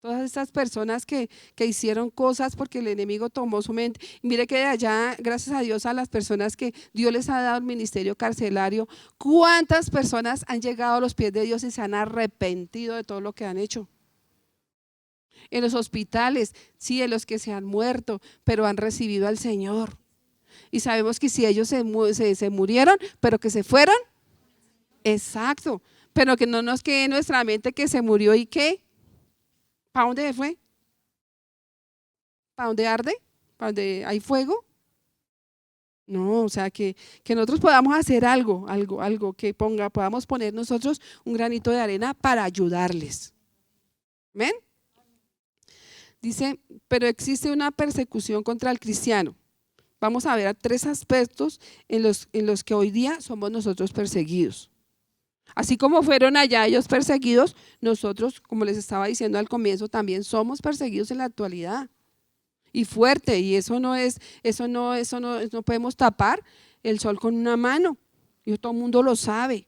Todas estas personas que hicieron cosas porque el enemigo tomó su mente. Y mire que de allá, gracias a Dios, a las personas que Dios les ha dado el ministerio carcelario, ¿cuántas personas han llegado a los pies de Dios y se han arrepentido de todo lo que han hecho? En los hospitales, sí, en los que se han muerto, pero han recibido al Señor. Y sabemos que si ellos se murieron, pero que se fueron, exacto, pero que no nos quede en nuestra mente que se murió y qué. ¿Para dónde fue? ¿Para dónde arde? ¿Para dónde hay fuego? No, o sea, que nosotros podamos hacer algo que podamos poner nosotros un granito de arena para ayudarles. ¿Ven? Dice, pero existe una persecución contra el cristiano. Vamos a ver 3 aspectos en los que hoy día somos nosotros perseguidos. Así como fueron allá ellos perseguidos, nosotros, como les estaba diciendo al comienzo, también somos perseguidos en la actualidad. Y fuerte, y eso no podemos tapar el sol con una mano. Y todo el mundo lo sabe.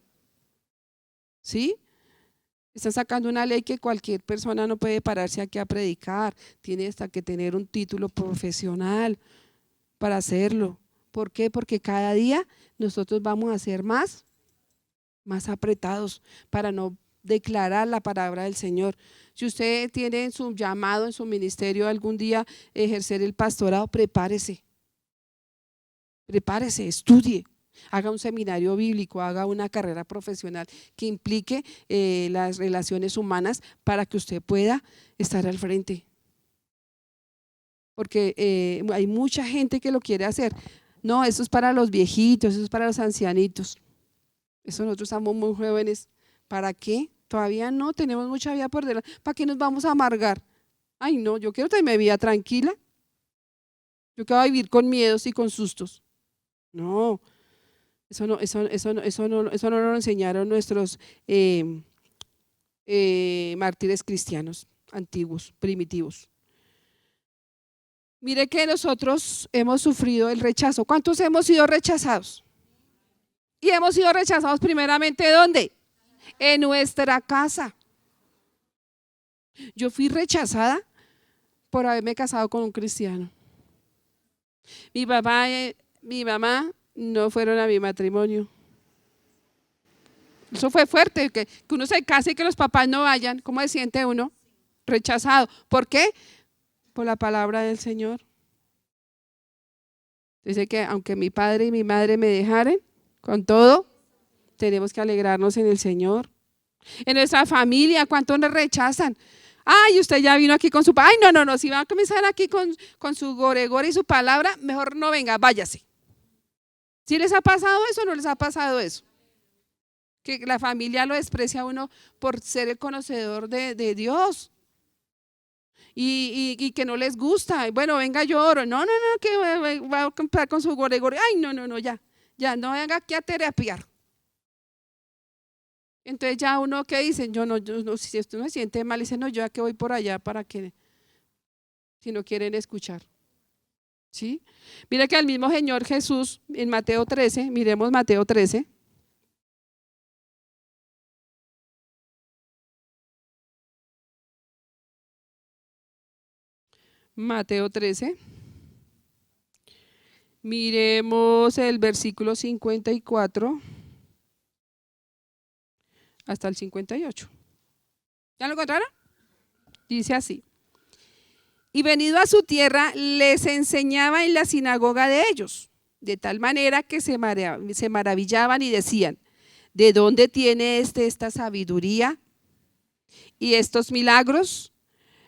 ¿Sí? Están sacando una ley que cualquier persona no puede pararse aquí a predicar. Tiene hasta que tener un título profesional para hacerlo. ¿Por qué? Porque cada día nosotros vamos a ser más apretados para no declarar la palabra del Señor. Si usted tiene en su llamado, en su ministerio algún día ejercer el pastorado, prepárese, estudie, haga un seminario bíblico, haga una carrera profesional que implique las relaciones humanas para que usted pueda estar al frente. Porque hay mucha gente que lo quiere hacer. No, eso es para los viejitos, eso es para los ancianitos. Eso nosotros estamos muy jóvenes. ¿Para qué? Todavía no, tenemos mucha vida por delante. ¿Para qué nos vamos a amargar? Ay, no, yo quiero tener mi vida tranquila. Yo quiero vivir con miedos y con sustos. No, eso no lo enseñaron nuestros mártires cristianos antiguos, primitivos. Mire que nosotros hemos sufrido el rechazo. ¿Cuántos hemos sido rechazados? Y hemos sido rechazados primeramente ¿dónde? En nuestra casa. Yo fui rechazada por haberme casado con un cristiano. Mi papá y mi mamá no fueron a mi matrimonio. Eso fue fuerte, que uno se case y que los papás no vayan. ¿Cómo se siente uno? Rechazado. ¿Por qué? Por la palabra del Señor. Dice que aunque mi padre y mi madre me dejaren, con todo, tenemos que alegrarnos en el Señor. En nuestra familia, ¿cuántos nos rechazan? Ay, usted ya vino aquí con su… Ay, no, si va a comenzar aquí con su gore y su palabra, mejor no venga, váyase. ¿Sí les ha pasado eso o no les ha pasado eso? Que la familia lo desprecia a uno por ser el conocedor de Dios. Y que no les gusta. Bueno, venga, yo oro. No, que va a comprar con su gore. Ay, no, ya, no venga aquí a terapiar. Entonces ya uno que dice, yo no, si usted no se siente mal, dice, no, yo ya que voy por allá para que, si no quieren escuchar. ¿Sí? Mira que al mismo Señor Jesús en Mateo 13, miremos Mateo 13. Mateo 13. Miremos el versículo 54 hasta el 58. ¿Ya lo encontraron? Dice así. Y venido a su tierra, les enseñaba en la sinagoga de ellos, de tal manera que se maravillaban y decían, ¿de dónde tiene esta sabiduría y estos milagros?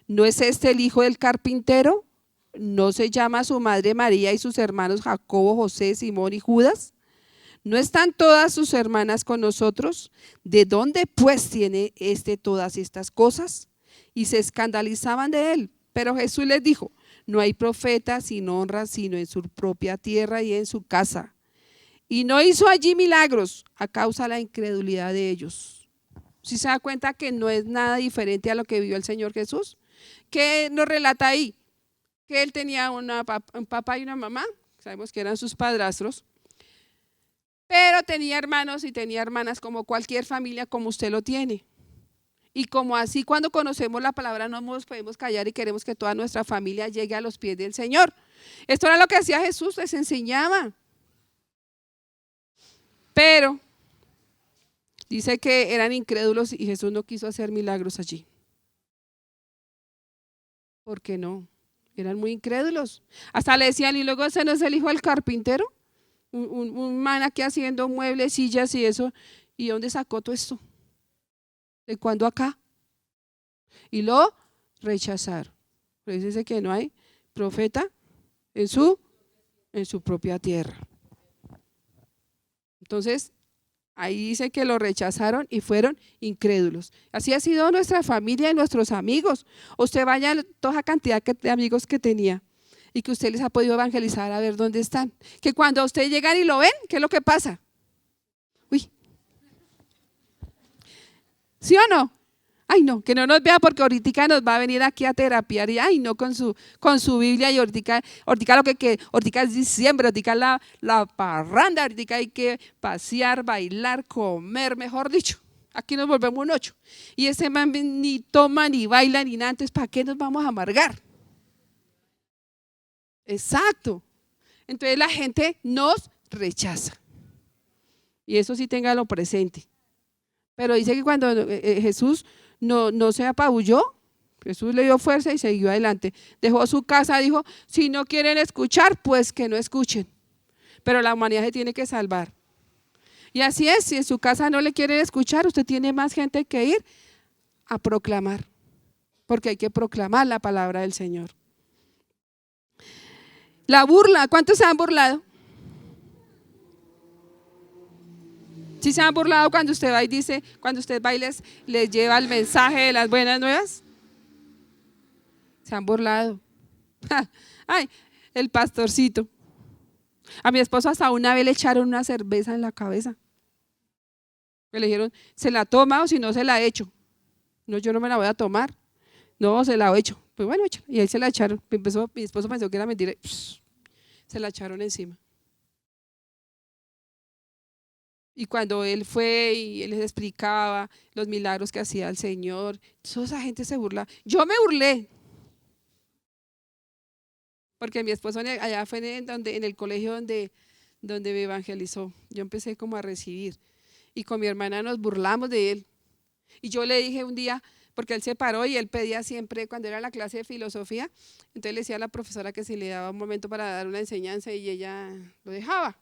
¿No es este el hijo del carpintero? ¿No se llama su madre María y sus hermanos Jacobo, José, Simón y Judas? ¿No están todas sus hermanas con nosotros? ¿De dónde pues tiene todas estas cosas? Y se escandalizaban de él. Pero Jesús les dijo, no hay profeta sin honra sino en su propia tierra y en su casa. Y no hizo allí milagros a causa de la incredulidad de ellos. ¿Sí se da cuenta que no es nada diferente a lo que vivió el Señor Jesús? ¿Qué nos relata ahí? Que él tenía un papá y una mamá, sabemos que eran sus padrastros, pero tenía hermanos y tenía hermanas como cualquier familia como usted lo tiene. Y como así cuando conocemos la palabra no nos podemos callar y queremos que toda nuestra familia llegue a los pies del Señor. Esto era lo que hacía Jesús, les enseñaba. Pero dice que eran incrédulos y Jesús no quiso hacer milagros allí. ¿Por qué no? Eran muy incrédulos. Hasta le decían, y luego ese no es el hijo del carpintero, un man aquí haciendo muebles, sillas y eso. ¿Y dónde sacó todo esto? ¿De cuándo acá? Y lo rechazaron. Pero dice que no hay profeta en su propia tierra. Entonces, ahí dice que lo rechazaron y fueron incrédulos. Así ha sido nuestra familia y nuestros amigos. Usted vaya a toda cantidad de amigos que tenía y que usted les ha podido evangelizar a ver dónde están. Que cuando a usted llegan y lo ven, ¿qué es lo que pasa? Uy. ¿Sí o no? Ay, no, que no nos vea porque ahorita nos va a venir aquí a terapiar y ay, no, con su Biblia y ahorita ahorita es diciembre, ahorita la parranda, ahorita hay que pasear, bailar, comer, mejor dicho. Aquí nos volvemos un 8. Y ese man ni toma, ni baila, ni nada, entonces ¿para qué nos vamos a amargar? Exacto. Entonces la gente nos rechaza. Y eso sí téngalo presente. Pero dice que cuando Jesús no se apabulló, Jesús le dio fuerza y siguió adelante. Dejó su casa, dijo, si no quieren escuchar, pues que no escuchen. Pero la humanidad se tiene que salvar. Y así es, si en su casa no le quieren escuchar, usted tiene más gente que ir a proclamar. Porque hay que proclamar la palabra del Señor. La burla, ¿cuántos se han burlado? ¿Sí se han burlado cuando usted va y dice, cuando usted va y les lleva el mensaje de las buenas nuevas? Se han burlado. Ay, el pastorcito. A mi esposo hasta una vez le echaron una cerveza en la cabeza. Le dijeron, ¿se la toma o si no se la echo? No, yo no me la voy a tomar. No, se la he hecho. Pues bueno, échala. Y ahí se la echaron. Mi esposo pensó que era mentira. Se la echaron encima. Y cuando él fue y él les explicaba los milagros que hacía el Señor, toda esa gente se burla. Yo me burlé. Porque mi esposo allá fue en el colegio donde me evangelizó. Yo empecé como a recibir. Y con mi hermana nos burlamos de él. Y yo le dije un día, porque él se paró y él pedía siempre, cuando era la clase de filosofía, entonces le decía a la profesora que si le daba un momento para dar una enseñanza y ella lo dejaba.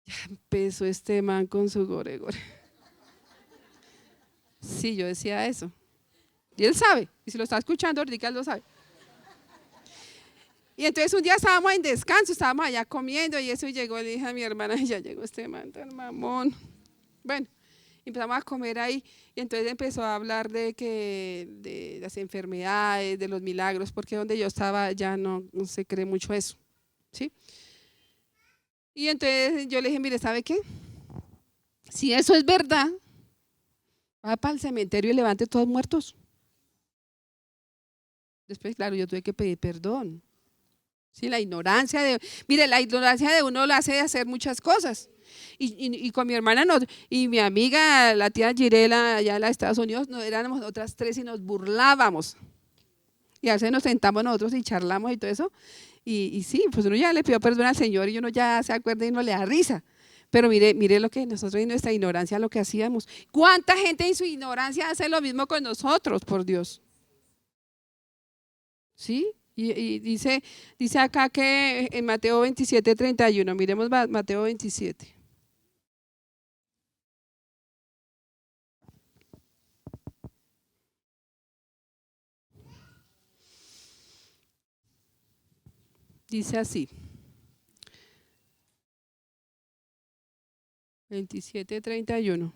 Ya empezó este man con su gore. Sí, yo decía eso. Y él sabe, y si lo está escuchando, ahorita él lo sabe. Y entonces un día estábamos en descanso, estábamos allá comiendo y eso, y llegó, le dije a mi hermana, ya llegó este man tan mamón. Bueno, empezamos a comer ahí y entonces empezó a hablar de las enfermedades, de los milagros, porque donde yo estaba ya no se cree mucho eso, ¿sí? Y entonces yo le dije, mire, ¿sabe qué? Si eso es verdad, va para el cementerio y levante todos muertos. Después, claro, yo tuve que pedir perdón. Sí, la ignorancia de uno lo hace hacer muchas cosas. Y con mi hermana y mi amiga, la tía Girela, allá en los Estados Unidos, éramos otras 3 y nos burlábamos. Y a veces nos sentamos nosotros y charlamos y todo eso. Y sí, pues uno ya le pidió perdón al Señor y uno ya se acuerda y no le da risa. Pero mire lo que nosotros en nuestra ignorancia lo que hacíamos. ¿Cuánta gente en su ignorancia hace lo mismo con nosotros, por Dios? ¿Sí? Y dice acá que en Mateo 27:31, miremos Mateo 27. Dice así, 27:31.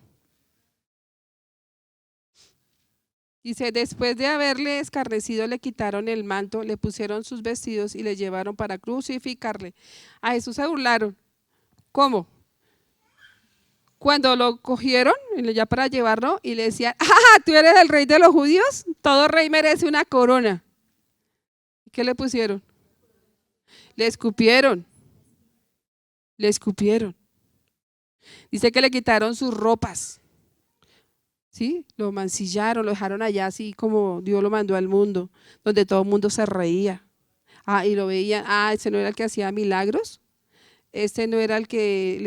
Dice, después de haberle escarnecido, le quitaron el manto, le pusieron sus vestidos y le llevaron para crucificarle. A Jesús se burlaron. ¿Cómo? Cuando lo cogieron, ya para llevarlo, y le decían, ¡ah, tú eres el rey de los judíos! Todo rey merece una corona. ¿Qué le pusieron? Le escupieron. Le escupieron. Dice que le quitaron sus ropas. ¿sí? Lo mancillaron, lo dejaron allá así como Dios lo mandó al mundo, donde todo el mundo se reía. Y lo veían, ese no era el que hacía milagros, este no era el que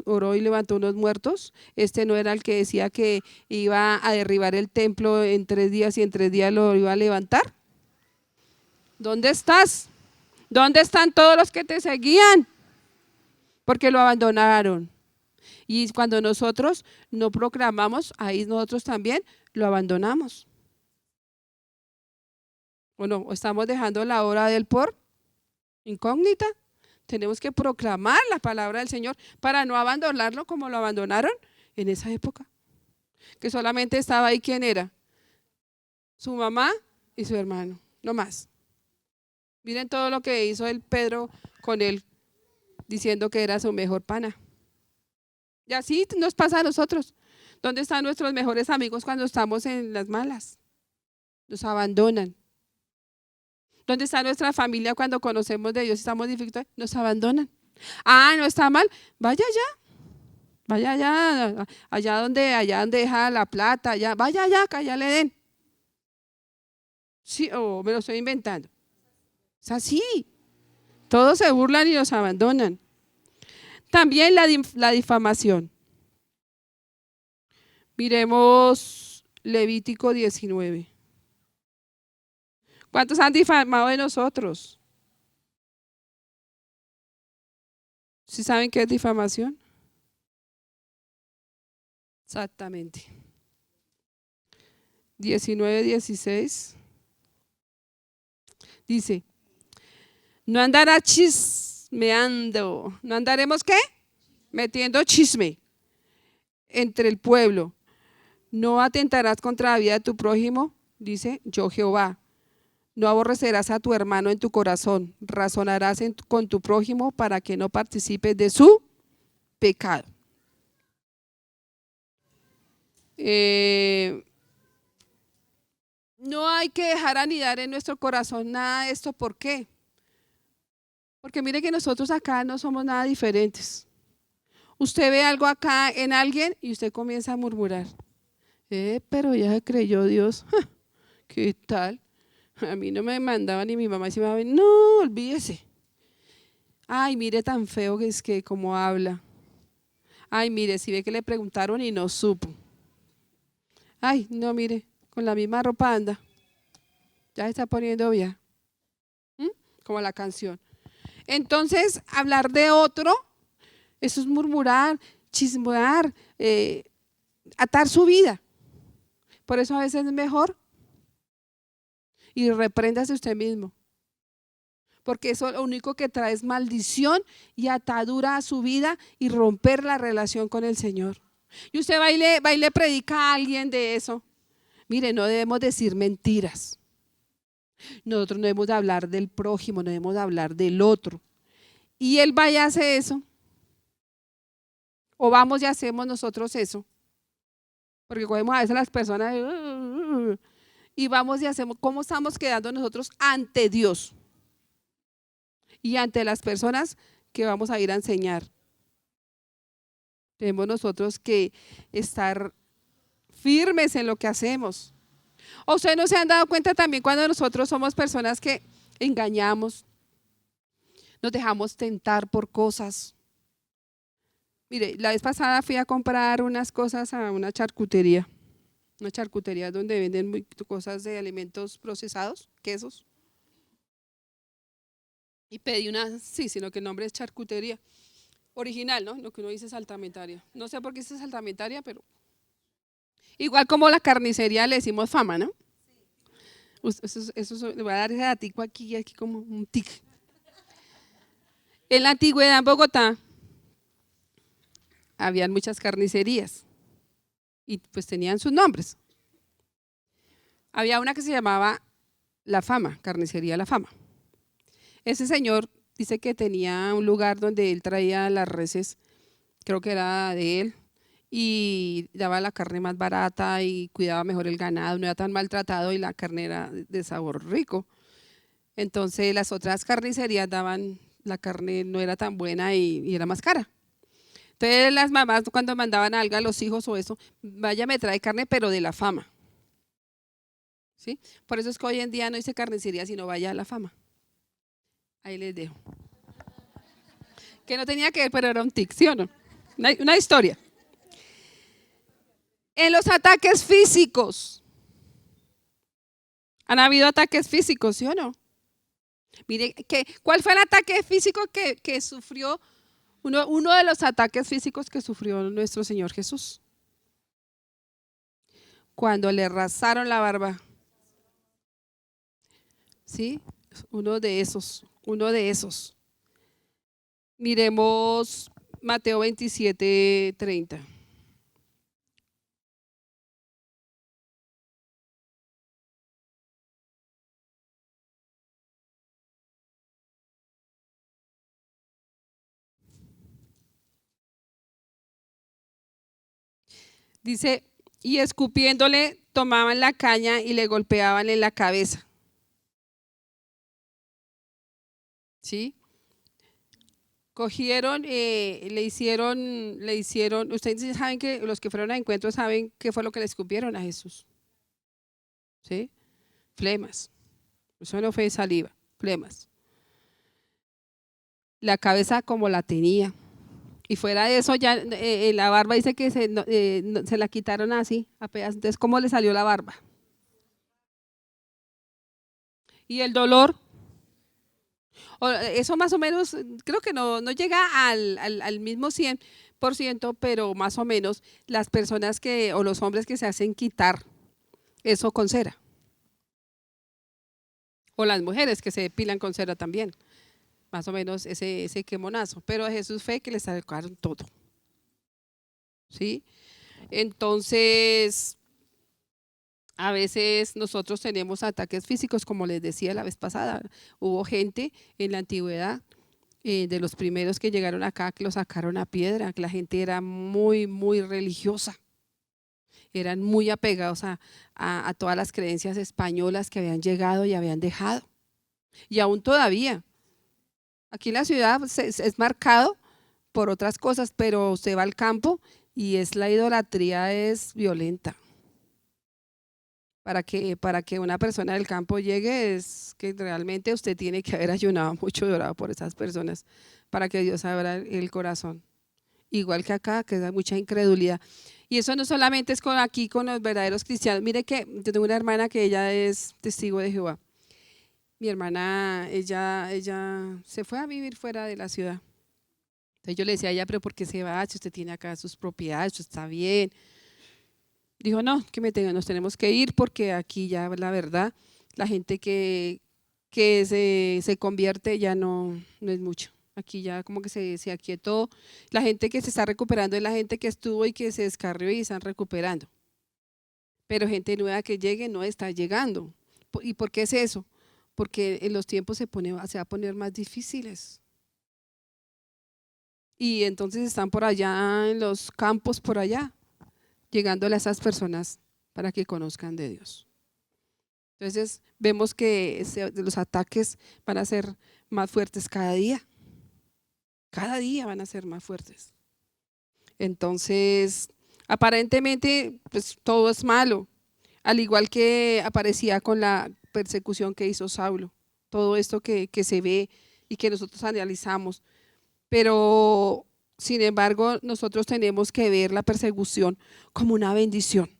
oró y levantó unos muertos, este no era el que decía que iba a derribar el templo en 3 días y en 3 días lo iba a levantar. ¿Dónde estás? ¿Dónde están todos los que te seguían? Porque lo abandonaron. Y cuando nosotros no proclamamos, ahí nosotros también lo abandonamos. ¿O no? ¿O estamos dejando la hora del por incógnita? Tenemos que proclamar la palabra del Señor para no abandonarlo como lo abandonaron en esa época. Que solamente estaba ahí, ¿quién era? Su mamá y su hermano, no más. Miren todo lo que hizo el Pedro con él, diciendo que era su mejor pana. Y así nos pasa a nosotros. ¿Dónde están nuestros mejores amigos cuando estamos en las malas? Nos abandonan. ¿Dónde está nuestra familia cuando conocemos de Dios y estamos dificultades? Nos abandonan. No está mal, vaya allá, allá donde deja la plata, vaya allá, que allá le den. Sí, me lo estoy inventando. Es así. Todos se burlan y nos abandonan. También la difamación. Miremos Levítico 19. ¿Cuántos han difamado de nosotros? ¿Sí saben qué es difamación? Exactamente. 19:16. Dice, no andará chismeando. ¿No andaremos qué? Metiendo chisme entre el pueblo. No atentarás contra la vida de tu prójimo, dice yo Jehová. No aborrecerás a tu hermano en tu corazón. Razonarás con tu prójimo para que no participes de su pecado. No hay que dejar anidar en nuestro corazón nada de esto. ¿Por qué? Porque mire que nosotros acá no somos nada diferentes. Usted ve algo acá en alguien y usted comienza a murmurar. Pero ya se creyó Dios. ¿Qué tal? A mí no me mandaba ni mi mamá decía, no, olvídese. Ay, mire tan feo que es que como habla. Ay, mire, si ve que le preguntaron y no supo. Ay, no, mire, con la misma ropa anda. Ya se está poniendo vieja. Como la canción. Entonces, hablar de otro, eso es murmurar, chismear, atar su vida. Por eso a veces es mejor y repréndase usted mismo. Porque eso lo único que trae es maldición y atadura a su vida y romper la relación con el Señor. Y usted va y le predica a alguien de eso. Mire, no debemos decir mentiras. Nosotros no debemos de hablar del prójimo, no debemos de hablar del otro. Y él va y hace eso. O vamos y hacemos nosotros eso. Porque cogemos a veces las personas y vamos y hacemos. ¿Cómo estamos quedando nosotros ante Dios? Y ante las personas que vamos a ir a enseñar. Tenemos nosotros que estar firmes en lo que hacemos. ¿O ustedes no se han dado cuenta también cuando nosotros somos personas que engañamos, nos dejamos tentar por cosas? Mire, la vez pasada fui a comprar unas cosas a una charcutería donde venden cosas de alimentos procesados, quesos. Y pedí sino que el nombre es charcutería. Original, ¿no? Lo que uno dice saltamentaria. No sé por qué dice saltamentaria, pero igual como la carnicería le decimos fama, ¿no? Eso le voy a dar ese datico aquí como un tic. En la antigüedad en Bogotá habían muchas carnicerías y pues tenían sus nombres. Había una que se llamaba La Fama, Carnicería La Fama. Ese señor dice que tenía un lugar donde él traía las reses, creo que era de él, y daba la carne más barata y cuidaba mejor el ganado, no era tan maltratado y la carne era de sabor rico. Entonces las otras carnicerías daban, la carne no era tan buena y era más cara. Entonces las mamás cuando mandaban algo a los hijos o eso, vaya me trae carne, pero de la fama. ¿Sí? Por eso es que hoy en día no dice carnicería, sino vaya a la fama. Ahí les dejo. Que no tenía que ver, pero era un tic, ¿sí o no? Una historia. En los ataques físicos. ¿Han habido ataques físicos, sí o no? Mire, ¿cuál fue el ataque físico que sufrió? Uno de los ataques físicos que sufrió nuestro Señor Jesús. Cuando le rasaron la barba. ¿Sí? Uno de esos. Miremos Mateo 27:30. Dice, y escupiéndole tomaban la caña y le golpeaban en la cabeza. ¿Sí? Cogieron, le hicieron, ustedes saben que los que fueron a encuentro saben qué fue lo que le escupieron a Jesús. ¿Sí? Flemas. Eso no fue saliva, flemas. La cabeza como la tenía. Y fuera de eso, ya la barba dice que se la quitaron así, a pedazos. Entonces, ¿cómo le salió la barba? Y el dolor, eso más o menos, creo que no llega al mismo 100%, pero más o menos las personas o los hombres que se hacen quitar eso con cera. O las mujeres que se depilan con cera también. Más o menos ese quemonazo. Pero a Jesús fue que le sacaron todo. ¿Sí? Entonces, a veces nosotros tenemos ataques físicos, como les decía la vez pasada. Hubo gente en la antigüedad, de los primeros que llegaron acá, que lo sacaron a piedra, que la gente era muy, muy religiosa. Eran muy apegados a todas las creencias españolas que habían llegado y habían dejado. Y aún todavía. Aquí en la ciudad es marcado por otras cosas, pero usted va al campo y la idolatría es violenta. Para que una persona del campo llegue, es que realmente usted tiene que haber ayunado mucho y orado por esas personas para que Dios abra el corazón. Igual que acá, que hay mucha incredulidad. Y eso no solamente es aquí con los verdaderos cristianos. Mire que yo tengo una hermana que ella es testigo de Jehová. Mi hermana, ella se fue a vivir fuera de la ciudad. Entonces yo le decía a ella, pero ¿por qué se va? Si usted tiene acá sus propiedades, usted está bien. Dijo, no, nos tenemos que ir porque aquí ya la verdad, la gente que se convierte ya no es mucho. Aquí ya como que se aquietó. La gente que se está recuperando es la gente que estuvo y que se descarrió y están recuperando. Pero gente nueva que llegue no está llegando. ¿Y por qué es eso? Porque en los tiempos se va a poner más difíciles. Y entonces están por allá en los campos, por allá, llegándole a esas personas para que conozcan de Dios. Entonces vemos que los ataques van a ser más fuertes cada día. Cada día van a ser más fuertes. Entonces, aparentemente, pues todo es malo. Al igual que aparecía con la persecución que hizo Saulo. Todo esto que se ve y que nosotros analizamos. Pero, sin embargo, nosotros tenemos que ver la persecución como una bendición.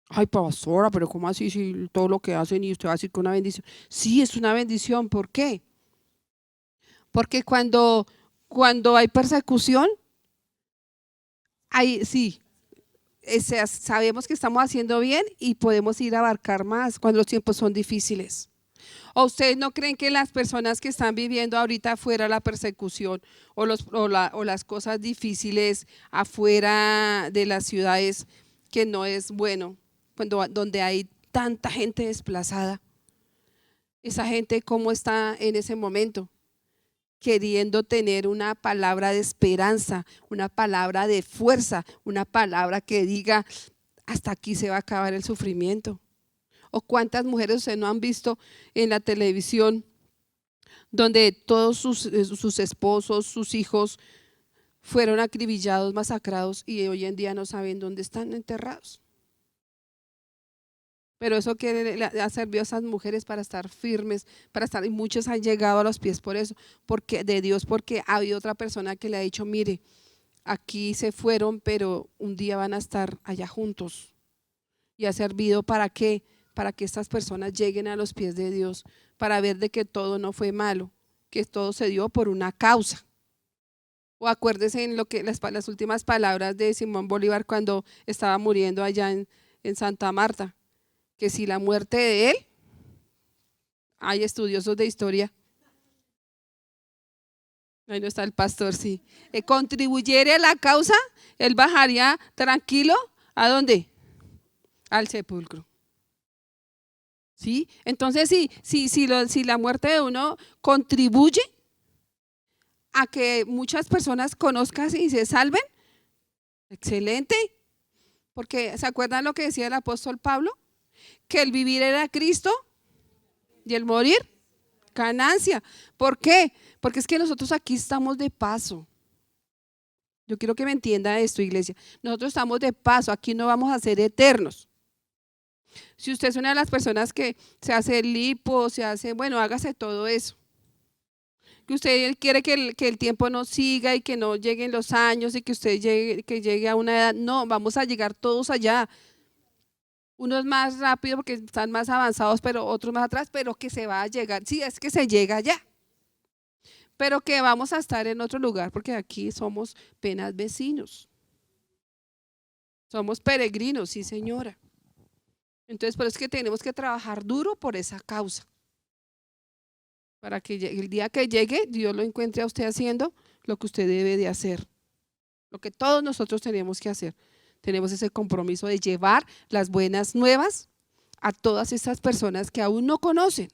Ay, pastora, pero ¿cómo así si todo lo que hacen y usted va a decir que una bendición? Sí, es una bendición. ¿Por qué? Porque cuando hay persecución, sí, sabemos que estamos haciendo bien y podemos ir a abarcar más cuando los tiempos son difíciles. ¿O ustedes no creen que las personas que están viviendo ahorita afuera la persecución o las cosas difíciles afuera de las ciudades, que no es bueno, donde hay tanta gente desplazada? Esa gente, ¿cómo está en ese momento? Queriendo tener una palabra de esperanza, una palabra de fuerza, una palabra que diga, hasta aquí se va a acabar el sufrimiento. ¿O cuántas mujeres ustedes no han visto en la televisión donde todos sus esposos, sus hijos fueron acribillados, masacrados y hoy en día no saben dónde están enterrados. Pero eso que le ha servido a esas mujeres para estar firmes, y muchos han llegado a los pies por eso, porque de Dios, porque ha habido otra persona que le ha dicho, mire, aquí se fueron, pero un día van a estar allá juntos. Y ha servido ¿para qué? Para que estas personas lleguen a los pies de Dios, para ver de que todo no fue malo, que todo se dio por una causa. O acuérdese en lo que las últimas palabras de Simón Bolívar cuando estaba muriendo allá en Santa Marta, que si la muerte de él, hay estudiosos de historia, ahí no está el pastor, sí, contribuyera a la causa, él bajaría tranquilo, ¿a dónde? Al sepulcro. ¿Sí? Entonces, si la muerte de uno contribuye a que muchas personas conozcan y se salven, excelente. Porque, ¿se acuerdan lo que decía el apóstol Pablo? Que el vivir era Cristo y el morir, ganancia. ¿Por qué? Porque es que nosotros aquí estamos de paso. Yo quiero que me entienda esto, iglesia. Nosotros estamos de paso, aquí no vamos a ser eternos. Si usted es una de las personas que se hace lipo, bueno, hágase todo eso. Que usted quiere que el tiempo no siga y que no lleguen los años y que usted llegue a una edad. No, vamos a llegar todos allá. Unos más rápido porque están más avanzados, pero otros más atrás, pero que se va a llegar. Sí, es que se llega allá. Pero que vamos a estar en otro lugar porque aquí somos apenas vecinos. Somos peregrinos, sí, señora. Entonces, por eso es que tenemos que trabajar duro por esa causa. Para que el día que llegue, Dios lo encuentre a usted haciendo lo que usted debe de hacer. Lo que todos nosotros tenemos que hacer. Tenemos ese compromiso de llevar las buenas nuevas a todas esas personas que aún no conocen,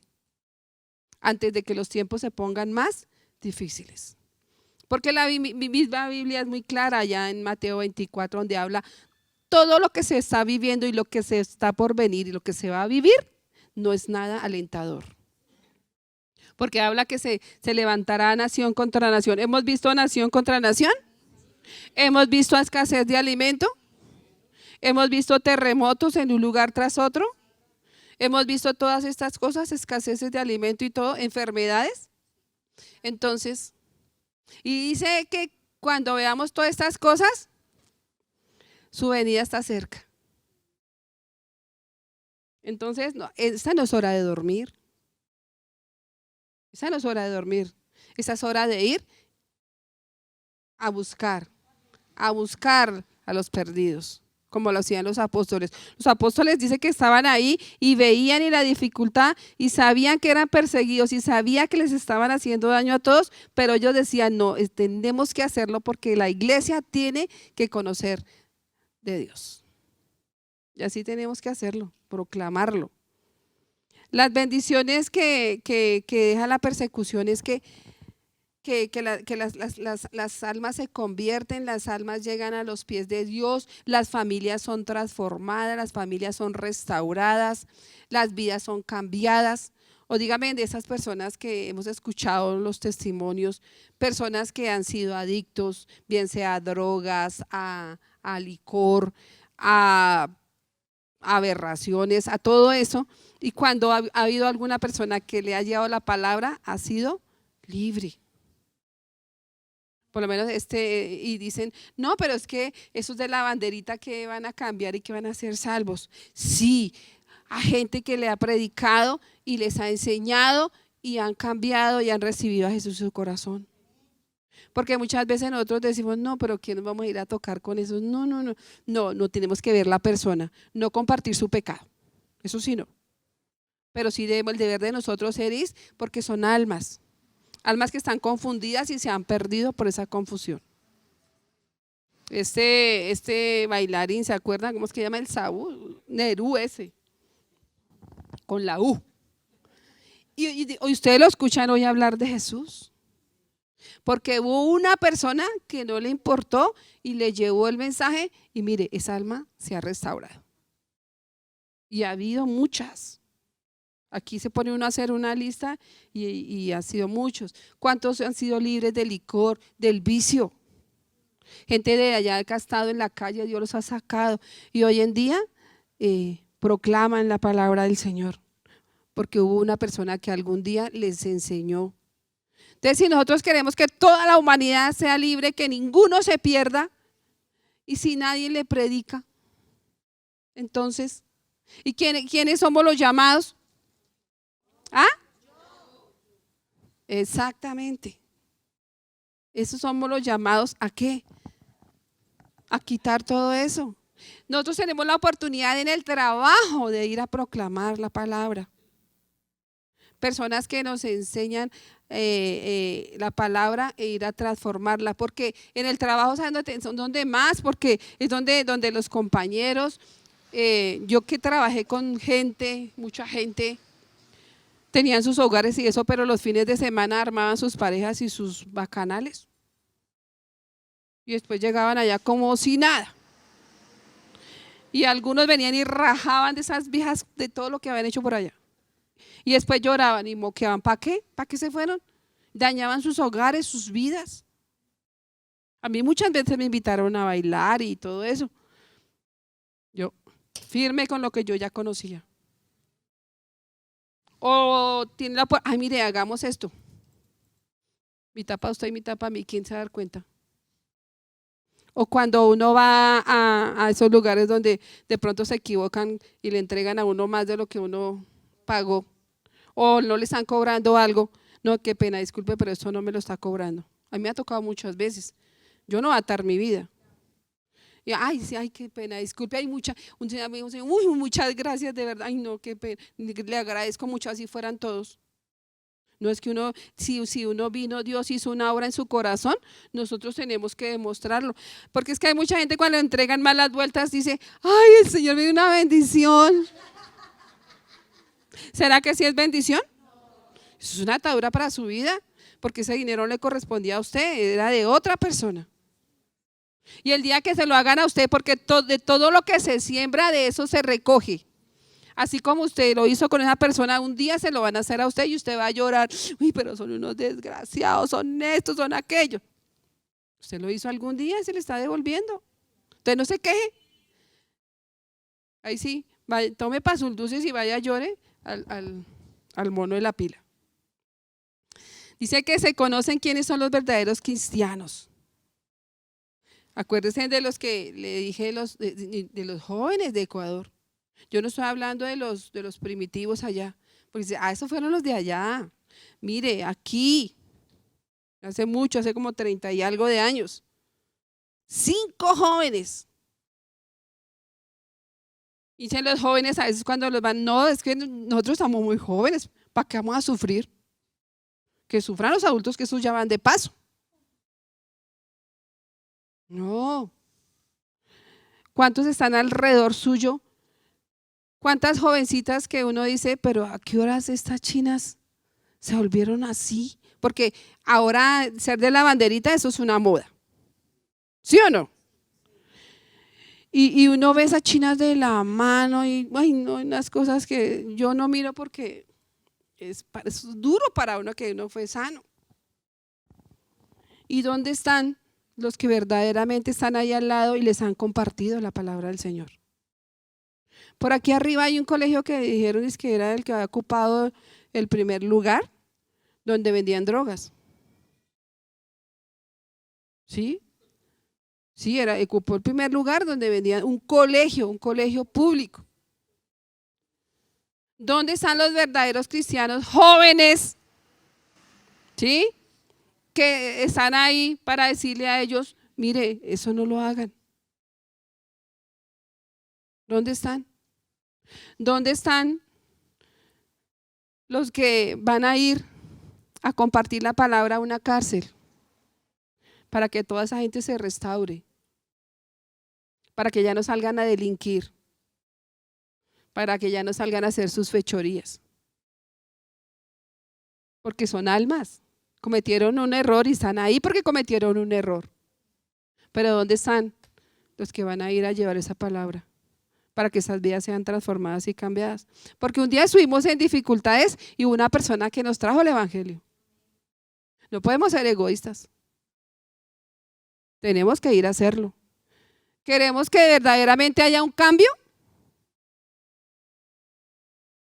antes de que los tiempos se pongan más difíciles. Porque la misma Biblia es muy clara allá en Mateo 24, donde habla todo lo que se está viviendo y lo que se está por venir y lo que se va a vivir, no es nada alentador. Porque habla que se levantará nación contra nación. ¿Hemos visto nación contra nación? ¿Hemos visto escasez de alimento? ¿Hemos visto terremotos en un lugar tras otro? ¿Hemos visto todas estas cosas, escaseces de alimento y todo, enfermedades? Entonces, y dice que cuando veamos todas estas cosas, su venida está cerca. Entonces, esta no es hora de dormir. Esa no es hora de dormir. Esa es hora de ir a buscar a los perdidos, como lo hacían los apóstoles. Los apóstoles dice que estaban ahí y veían la dificultad y sabían que eran perseguidos y sabían que les estaban haciendo daño a todos, pero ellos decían, no, tenemos que hacerlo porque la iglesia tiene que conocer de Dios. Y así tenemos que hacerlo, proclamarlo. Las bendiciones que deja la persecución es que las almas se convierten, las almas llegan a los pies de Dios, las familias son transformadas, las familias son restauradas, las vidas son cambiadas. O dígame de esas personas que hemos escuchado los testimonios, personas que han sido adictos, bien sea a drogas, a licor, a aberraciones, a todo eso, y cuando ha habido alguna persona que le ha llevado la palabra, ha sido libre. Por lo menos y dicen, no, pero es que esos de la banderita que van a cambiar y que van a ser salvos. Sí, a gente que le ha predicado y les ha enseñado y han cambiado y han recibido a Jesús en su corazón. Porque muchas veces nosotros decimos, no, pero ¿quién nos vamos a ir a tocar con eso? No tenemos que ver la persona, no compartir su pecado, eso sí no. Pero sí el deber de nosotros es porque son almas que están confundidas y se han perdido por esa confusión. Este bailarín, ¿se acuerdan cómo es que se llama? El Saúl, Nerú ese, con la U. Y ustedes lo escuchan hoy hablar de Jesús. Porque hubo una persona que no le importó y le llevó el mensaje y mire, esa alma se ha restaurado. Y ha habido muchas. Aquí se pone uno a hacer una lista y ha sido muchos. ¿Cuántos han sido libres del licor, del vicio? Gente de allá que ha estado en la calle, Dios los ha sacado. Y hoy en día proclaman la palabra del Señor, porque hubo una persona que algún día les enseñó. Entonces, si nosotros queremos que toda la humanidad sea libre, que ninguno se pierda, y si nadie le predica, entonces, ¿y quiénes somos los llamados? ¿Ah? Exactamente. Esos somos los llamados ¿a qué? A quitar todo eso. Nosotros tenemos la oportunidad en el trabajo de ir a proclamar la palabra. Personas que nos enseñan la palabra e ir a transformarla, porque en el trabajo ¿saben dónde más? Porque es donde los compañeros, yo que trabajé con gente, mucha gente, tenían sus hogares y eso, pero los fines de semana armaban sus parejas y sus bacanales. Y después llegaban allá como si nada. Y algunos venían y rajaban de esas viejas de todo lo que habían hecho por allá. Y después lloraban y moqueaban. ¿Para qué? ¿Para qué se fueron? Dañaban sus hogares, sus vidas. A mí muchas veces me invitaron a bailar y todo eso. Yo firme con lo que yo ya conocía. O tiene la ay, mire, hagamos esto. Mi tapa a usted y mi tapa a mí, ¿quién se va a dar cuenta? O cuando uno va a esos lugares donde de pronto se equivocan y le entregan a uno más de lo que uno pagó, o no le están cobrando algo. No, qué pena, disculpe, pero esto no me lo está cobrando. A mí me ha tocado muchas veces. Yo no voy a atar mi vida. Y, ay, sí, ay, qué pena, disculpe, hay un señor me dijo, uy, muchas gracias, de verdad, ay, no, qué pena, le agradezco mucho, así fueran todos. No es que uno, si uno vino, Dios hizo una obra en su corazón, nosotros tenemos que demostrarlo. Porque es que hay mucha gente cuando le entregan malas vueltas dice, ay, el Señor me dio una bendición. ¿Será que sí es bendición? Eso es una atadura para su vida, porque ese dinero no le correspondía a usted, era de otra persona. Y el día que se lo hagan a usted, porque de todo lo que se siembra, de eso se recoge. Así como usted lo hizo con esa persona, un día se lo van a hacer a usted y usted va a llorar. Uy, pero son unos desgraciados, son estos, son aquellos. Usted lo hizo algún día y se le está devolviendo. Entonces no se queje. Ahí sí, vaya, tome para sus dulces y vaya llore al mono de la pila. Dice que se conocen quiénes son los verdaderos cristianos. Acuérdense de los que le dije, de los jóvenes de Ecuador. Yo no estoy hablando de los primitivos allá, porque dice, esos fueron los de allá. Mire, aquí, hace mucho, hace como 30 y algo de años, 5 jóvenes. Y dicen los jóvenes a veces cuando los van, no, es que nosotros estamos muy jóvenes, ¿para qué vamos a sufrir? Que sufran los adultos, que esos ya van de paso. No. ¿Cuántos están alrededor suyo? ¿Cuántas jovencitas que uno dice, pero a qué horas estas chinas se volvieron así? Porque ahora ser de la banderita, eso es una moda. ¿Sí o no? Y uno ve esas chinas de la mano y, ay, no, unas cosas que yo no miro porque es duro para uno que uno fue sano. ¿Y dónde están los que verdaderamente están ahí al lado y les han compartido la palabra del Señor? Por aquí arriba hay un colegio que dijeron es que era el que había ocupado el primer lugar donde vendían drogas. ¿Sí? Sí, ocupó el primer lugar donde vendían un colegio público. ¿Dónde están los verdaderos cristianos jóvenes? ¿Sí? Que están ahí para decirle a ellos, mire, eso no lo hagan. ¿Dónde están? ¿Dónde están los que van a ir a compartir la palabra a una cárcel para que toda esa gente se restaure, para que ya no salgan a delinquir, para que ya no salgan a hacer sus fechorías? Porque son almas, cometieron un error y están ahí porque cometieron un error. Pero ¿dónde están los que van a ir a llevar esa palabra para que esas vidas sean transformadas y cambiadas? Porque un día estuvimos en dificultades y hubo una persona que nos trajo el evangelio. No podemos ser egoístas. Tenemos que ir a hacerlo. ¿Queremos que verdaderamente haya un cambio?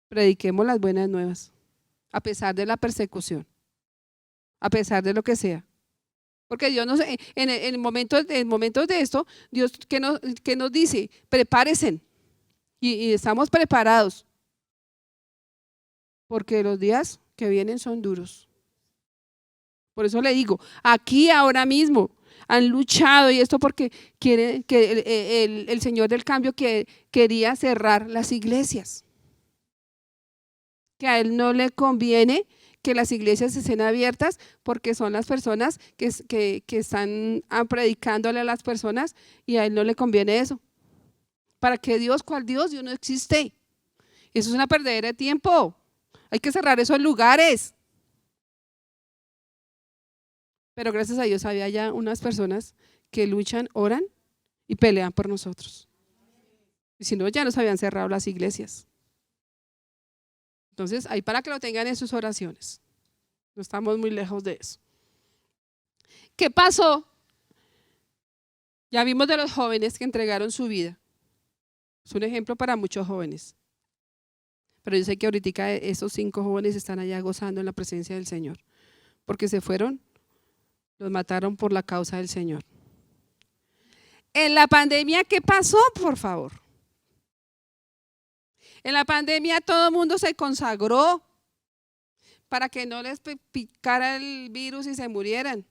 Prediquemos las buenas nuevas, a pesar de la persecución, a pesar de lo que sea. Porque Dios nos, en momentos de esto, Dios que nos dice, prepárense y estamos preparados, porque los días que vienen son duros. Por eso le digo, aquí ahora mismo han luchado y esto porque quiere que el Señor del cambio quería cerrar las iglesias, que a Él no le conviene que las iglesias estén abiertas porque son las personas que están predicándole a las personas y a Él no le conviene eso. ¿Para qué Dios? ¿Cuál Dios? Dios no existe. Eso es una perdedera de tiempo. Hay que cerrar esos lugares. Pero gracias a Dios había ya unas personas que luchan, oran y pelean por nosotros. Y si no, ya nos habían cerrado las iglesias. Entonces, ahí para que lo tengan en sus oraciones. No estamos muy lejos de eso. ¿Qué pasó? Ya vimos de los jóvenes que entregaron su vida. Es un ejemplo para muchos jóvenes. Pero yo sé que ahorita esos 5 jóvenes están allá gozando en la presencia del Señor. Porque se fueron, los mataron por la causa del Señor. En la pandemia, ¿qué pasó, por favor? En la pandemia todo el mundo se consagró para que no les picara el virus y se murieran.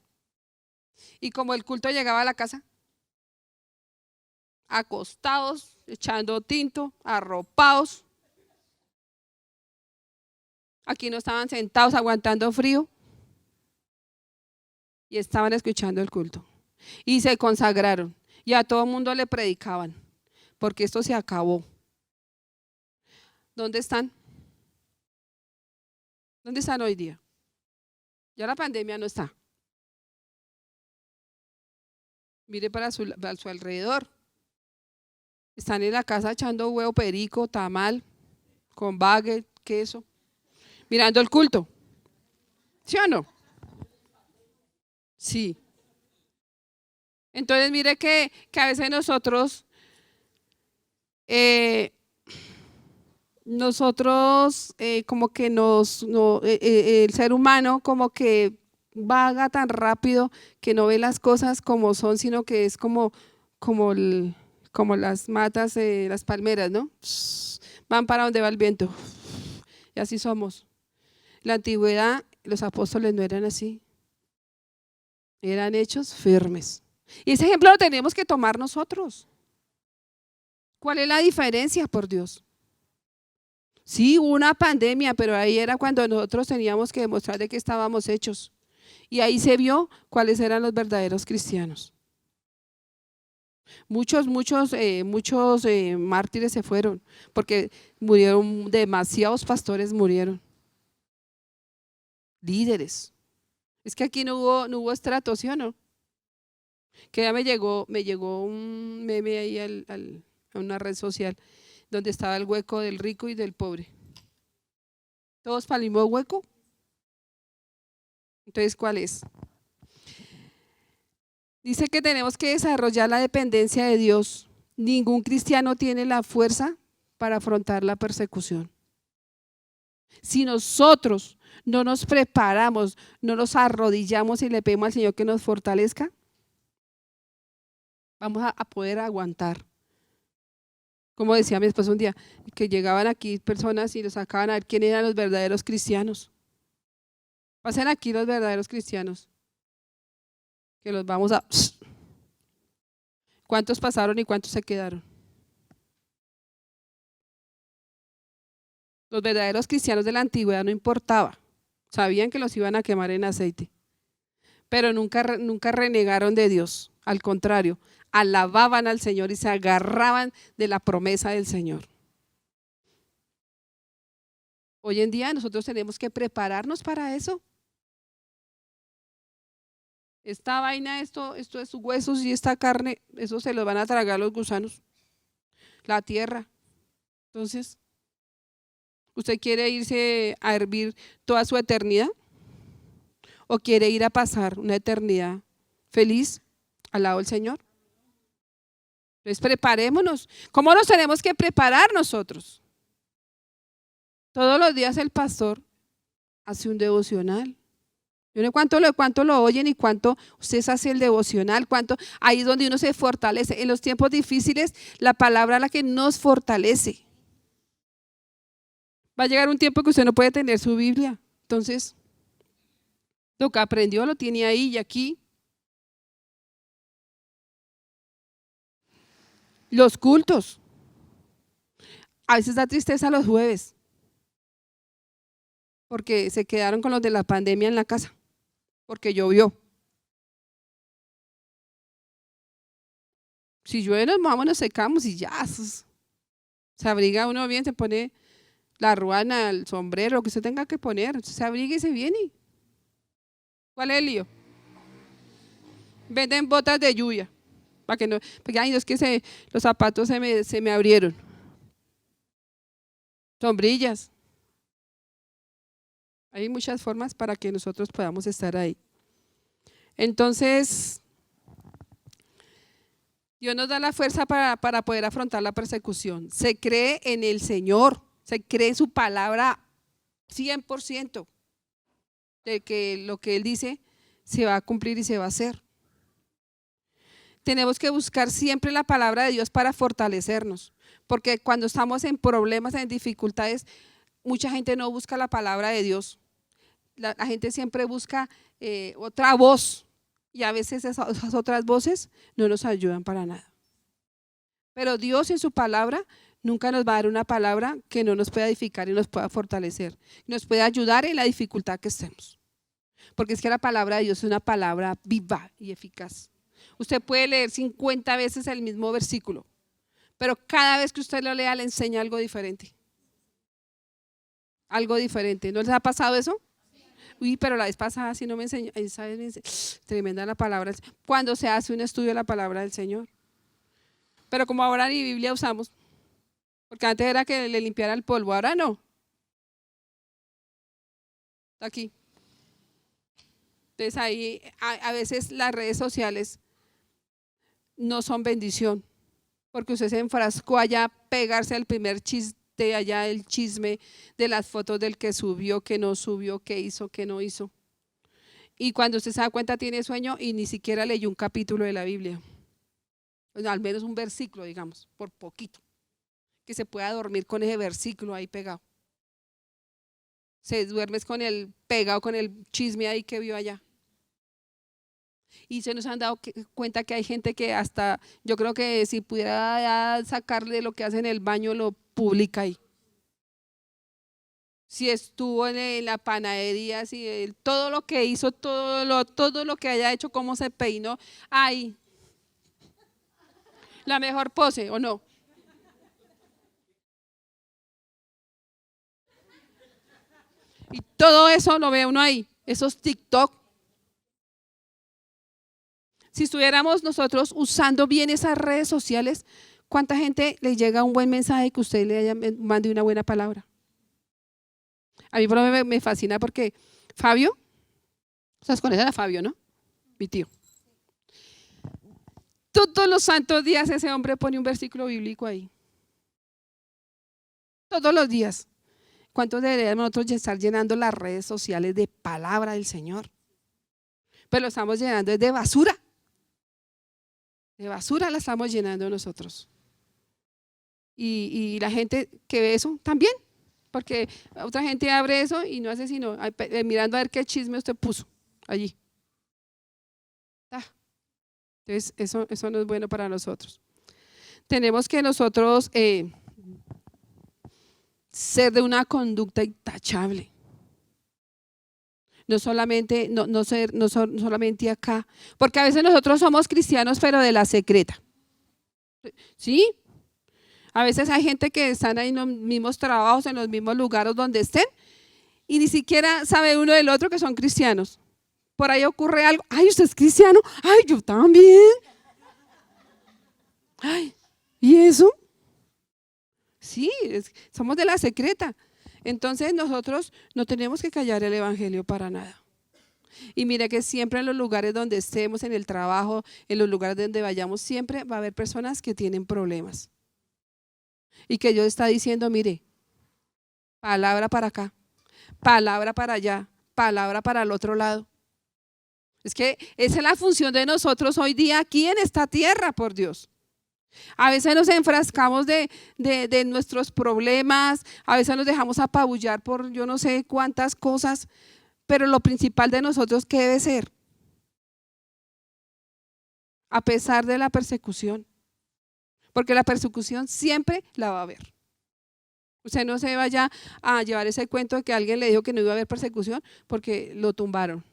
Y como el culto llegaba a la casa, acostados, echando tinto, arropados. Aquí no estaban sentados aguantando frío y estaban escuchando el culto. Y se consagraron y a todo el mundo le predicaban, porque esto se acabó. ¿Dónde están? ¿Dónde están hoy día? Ya la pandemia no está. Mire para su alrededor. Están en la casa echando huevo perico, tamal, con baguette, queso, mirando el culto. ¿Sí o no? Sí. Entonces mire que a veces nosotros como que el ser humano como que vaga tan rápido que no ve las cosas como son, sino que es como las matas, las palmeras, ¿no? Van para donde va el viento. Y así somos. La antigüedad, los apóstoles no eran así. Eran hechos firmes. Y ese ejemplo lo tenemos que tomar nosotros. ¿Cuál es la diferencia, por Dios? Sí, hubo una pandemia, pero ahí era cuando nosotros teníamos que demostrar de qué estábamos hechos. Y ahí se vio cuáles eran los verdaderos cristianos. Muchos mártires se fueron, porque murieron, demasiados pastores murieron. Líderes. Es que aquí no hubo estrato, ¿sí o no? Que ya me llegó un meme ahí a una red social donde estaba el hueco del rico y del pobre. ¿Todos para el mismo hueco? Entonces, ¿cuál es? Dice que tenemos que desarrollar la dependencia de Dios. Ningún cristiano tiene la fuerza para afrontar la persecución. Si nosotros no nos preparamos, no nos arrodillamos y le pedimos al Señor que nos fortalezca, vamos a poder aguantar. Como decía mi esposo un día, que llegaban aquí personas y los sacaban a ver quién eran los verdaderos cristianos. Pasen aquí los verdaderos cristianos, que los vamos a… ¿Cuántos pasaron y cuántos se quedaron? Los verdaderos cristianos de la antigüedad no importaba, sabían que los iban a quemar en aceite, pero nunca renegaron de Dios, al contrario, alababan al Señor y se agarraban de la promesa del Señor. Hoy en día nosotros tenemos que prepararnos para eso. Esta vaina, esto es sus huesos y esta carne, eso se los van a tragar los gusanos, la tierra. Entonces, ¿usted quiere irse a hervir toda su eternidad? ¿O quiere ir a pasar una eternidad feliz, al lado del Señor. Entonces preparémonos. ¿Cómo nos tenemos que preparar nosotros? Todos los días el pastor hace un devocional. Yo no sé cuánto lo oyen y cuánto ustedes hacen el devocional, cuánto ahí es donde uno se fortalece. En los tiempos difíciles, la palabra es la que nos fortalece. Va a llegar un tiempo que usted no puede tener su Biblia. Entonces, lo que aprendió lo tiene ahí y aquí. Los cultos. A veces da tristeza los jueves, porque se quedaron con los de la pandemia en la casa, porque llovió. Si llueve nos mojamos, nos secamos y ya. Se abriga uno bien, se pone la ruana, el sombrero, lo que usted tenga que poner. Se abriga y se viene. ¿Cuál es el lío? Venden botas de lluvia. Para que no, porque ay, no, es que los zapatos se me abrieron. Sombrillas. Hay muchas formas para que nosotros podamos estar ahí. Entonces, Dios nos da la fuerza para poder afrontar la persecución. Se cree en el Señor, se cree en su palabra 100%, de que lo que Él dice se va a cumplir y se va a hacer. Tenemos que buscar siempre la palabra de Dios para fortalecernos, porque cuando estamos en problemas, en dificultades, mucha gente no busca la palabra de Dios. La gente siempre busca otra voz y a veces esas otras voces no nos ayudan para nada. Pero Dios en su palabra nunca nos va a dar una palabra que no nos pueda edificar y nos pueda fortalecer, nos pueda ayudar en la dificultad que estemos. Porque es que la palabra de Dios es una palabra viva y eficaz. Usted puede leer 50 veces el mismo versículo, pero cada vez que usted lo lea le enseña algo diferente. Algo diferente. ¿No les ha pasado eso? Uy, pero la vez pasada sí no me enseñó. Tremenda la palabra. Cuando se hace un estudio de la palabra del Señor. Pero como ahora ni Biblia usamos, porque antes era que le limpiara el polvo, ahora no. Está aquí. Entonces ahí a veces las redes sociales no son bendición, porque usted se enfrascó allá a pegarse al primer chiste, allá el chisme de las fotos del que subió, que no subió, que hizo, que no hizo. Y cuando usted se da cuenta tiene sueño y ni siquiera leyó un capítulo de la Biblia. Bueno, al menos un versículo, digamos, por poquito. Que se pueda dormir con ese versículo ahí pegado. Se duermes con el pegado, con el chisme ahí que vio allá. Y se nos han dado cuenta que hay gente que hasta, yo creo que si pudiera sacarle lo que hace en el baño, lo publica ahí. Si estuvo en la panadería, si todo lo que hizo, todo lo que haya hecho, cómo se peinó, ahí. La mejor pose, ¿o no? Y todo eso lo ve uno ahí, esos TikTok. Si estuviéramos nosotros usando bien esas redes sociales, ¿cuánta gente le llega un buen mensaje que usted le mande una buena palabra? A mí por lo menos me fascina porque Fabio, ¿sabes cuál era Fabio, no? Mi tío. Todos los santos días ese hombre pone un versículo bíblico ahí. Todos los días. ¿Cuántos deberíamos nosotros estar llenando las redes sociales de palabra del Señor? Pero lo estamos llenando es de basura. De basura la estamos llenando nosotros. Y la gente que ve eso también, porque otra gente abre eso y no hace sino mirando a ver qué chisme usted puso allí. Entonces eso no es bueno para nosotros. Tenemos que nosotros ser de una conducta intachable. No solamente, no solamente acá, porque a veces nosotros somos cristianos pero de la secreta. ¿Sí? A veces hay gente que están ahí en los mismos trabajos, en los mismos lugares donde estén y ni siquiera sabe uno del otro que son cristianos. Por ahí ocurre algo, ay, usted es cristiano, ay, yo también. Ay, ¿y eso? Sí, somos de la secreta. Entonces nosotros no tenemos que callar el evangelio para nada. Y mire que siempre en los lugares donde estemos, en el trabajo, en los lugares donde vayamos, siempre va a haber personas que tienen problemas. Y que Dios está diciendo, mire, palabra para acá, palabra para allá, palabra para el otro lado. Es que esa es la función de nosotros hoy día aquí en esta tierra, por Dios. A veces nos enfrascamos de nuestros problemas, a veces nos dejamos apabullar por yo no sé cuántas cosas, pero lo principal de nosotros, ¿qué debe ser? A pesar de la persecución, porque la persecución siempre la va a haber. Usted no se vaya a llevar ese cuento de que alguien le dijo que no iba a haber persecución porque lo tumbaron.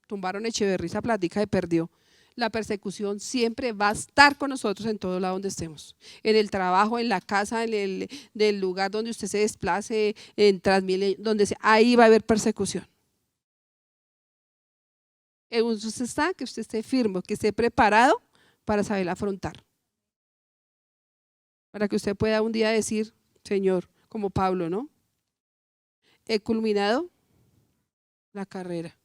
Tumbaron Echeverry, esa plática de perdió. La persecución siempre va a estar con nosotros en todo lado donde estemos. En el trabajo, en la casa, del lugar donde usted se desplace, en Transmilenio, donde sea, ahí va a haber persecución. Usted está, que usted esté firme, que esté preparado para saber afrontar. Para que usted pueda un día decir, Señor, como Pablo, ¿no? He culminado la carrera.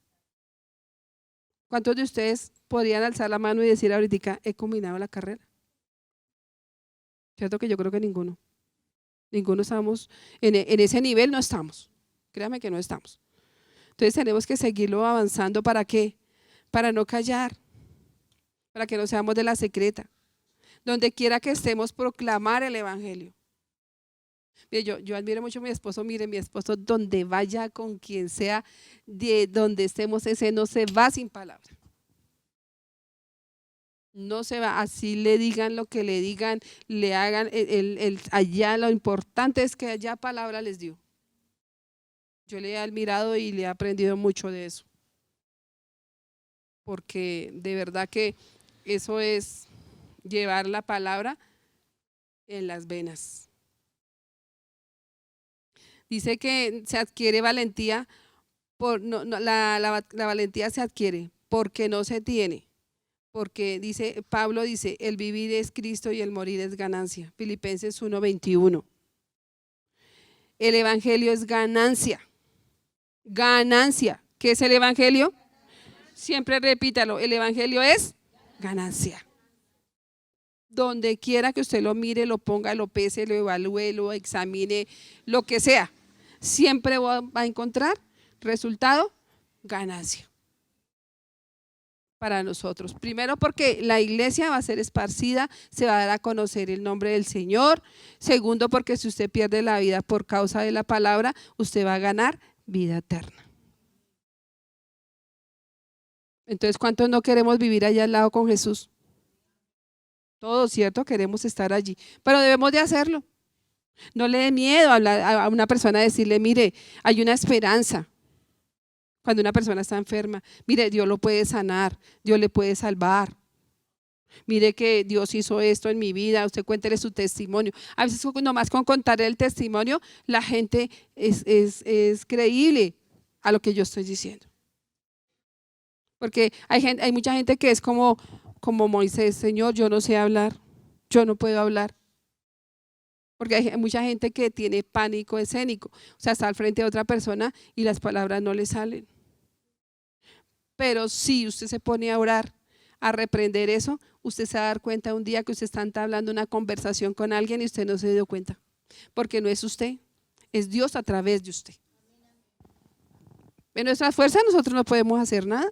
¿Cuántos de ustedes podrían alzar la mano y decir ahorita, he culminado la carrera? ¿Cierto que yo creo que ninguno? Ninguno estamos, en ese nivel no estamos. Créame que no estamos. Entonces tenemos que seguirlo avanzando. ¿Para qué? Para no callar, para que no seamos de la secreta. Donde quiera que estemos, proclamar el evangelio. Mire, yo admiro mucho a mi esposo. Mire, mi esposo, donde vaya, con quien sea, de donde estemos, ese no se va sin palabra. No se va, así le digan lo que le digan, le hagan, allá lo importante es que allá palabra les dio. Yo le he admirado y le he aprendido mucho de eso. Porque de verdad que eso es llevar la palabra en las venas. Dice que se adquiere valentía, la valentía se adquiere porque no se tiene. Porque dice, Pablo dice, el vivir es Cristo y el morir es ganancia. Filipenses 1:21. El evangelio es ganancia. Ganancia. ¿Qué es el evangelio? Siempre repítalo, el evangelio es ganancia. Donde quiera que usted lo mire, lo ponga, lo pese, lo evalúe, lo examine, lo que sea, siempre va a encontrar resultado, ganancia para nosotros. Primero porque la iglesia va a ser esparcida, se va a dar a conocer el nombre del Señor. Segundo porque si usted pierde la vida por causa de la palabra, usted va a ganar vida eterna. Entonces, ¿cuántos no queremos vivir allá al lado con Jesús? Todos, ¿cierto? Queremos estar allí, pero debemos de hacerlo. No le dé miedo hablar a una persona, decirle, mire, hay una esperanza. Cuando una persona está enferma, mire, Dios lo puede sanar, Dios le puede salvar. Mire que Dios hizo esto en mi vida, usted cuéntele su testimonio. A veces nomás con contar el testimonio, la gente es creíble a lo que yo estoy diciendo. Porque hay mucha gente que es como Moisés, Señor, yo no sé hablar, yo no puedo hablar. Porque hay mucha gente que tiene pánico escénico, o sea, está al frente de otra persona y las palabras no le salen. Pero si usted se pone a orar, a reprender eso, usted se va a dar cuenta un día que usted está entablando una conversación con alguien y usted no se dio cuenta. Porque no es usted, es Dios a través de usted. En nuestras fuerzas nosotros no podemos hacer nada.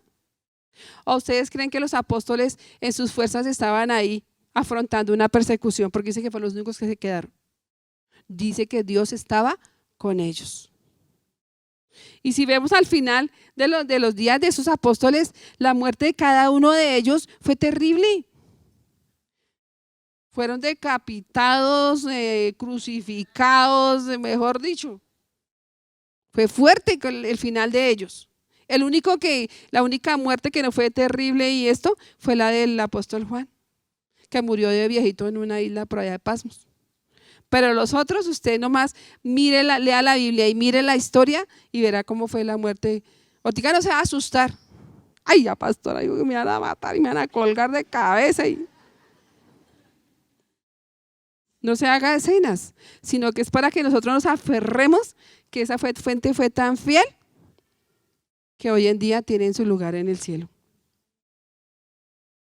¿O ustedes creen que los apóstoles en sus fuerzas estaban ahí afrontando una persecución? Porque dice que fueron los únicos que se quedaron. Dice que Dios estaba con ellos. Y si vemos al final de los días de esos apóstoles, la muerte de cada uno de ellos fue terrible. Fueron decapitados, crucificados, mejor dicho. Fue fuerte el final de ellos. La única muerte que no fue terrible y esto fue la del apóstol Juan, que murió de viejito en una isla por allá de Pasmos. Pero los otros, usted nomás lea la Biblia y mire la historia y verá cómo fue la muerte. Ahorita no se va a asustar. Ay, ya pastora, digo que me van a matar y me van a colgar de cabeza. No se haga escenas, sino que es para que nosotros nos aferremos que esa fuente fue tan fiel que hoy en día tienen su lugar en el cielo.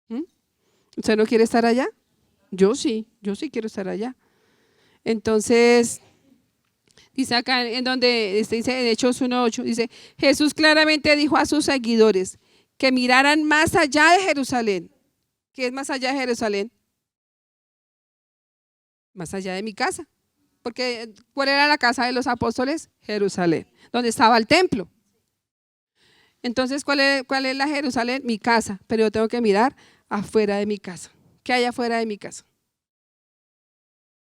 ¿Mm? ¿Usted no quiere estar allá? Yo sí quiero estar allá. Entonces, dice acá en donde dice en Hechos 1:8, dice, Jesús claramente dijo a sus seguidores que miraran más allá de Jerusalén. ¿Qué es más allá de Jerusalén? Más allá de mi casa. Porque ¿cuál era la casa de los apóstoles? Jerusalén, donde estaba el templo. Entonces, ¿cuál es la Jerusalén? Mi casa, pero yo tengo que mirar afuera de mi casa. ¿Qué hay afuera de mi casa?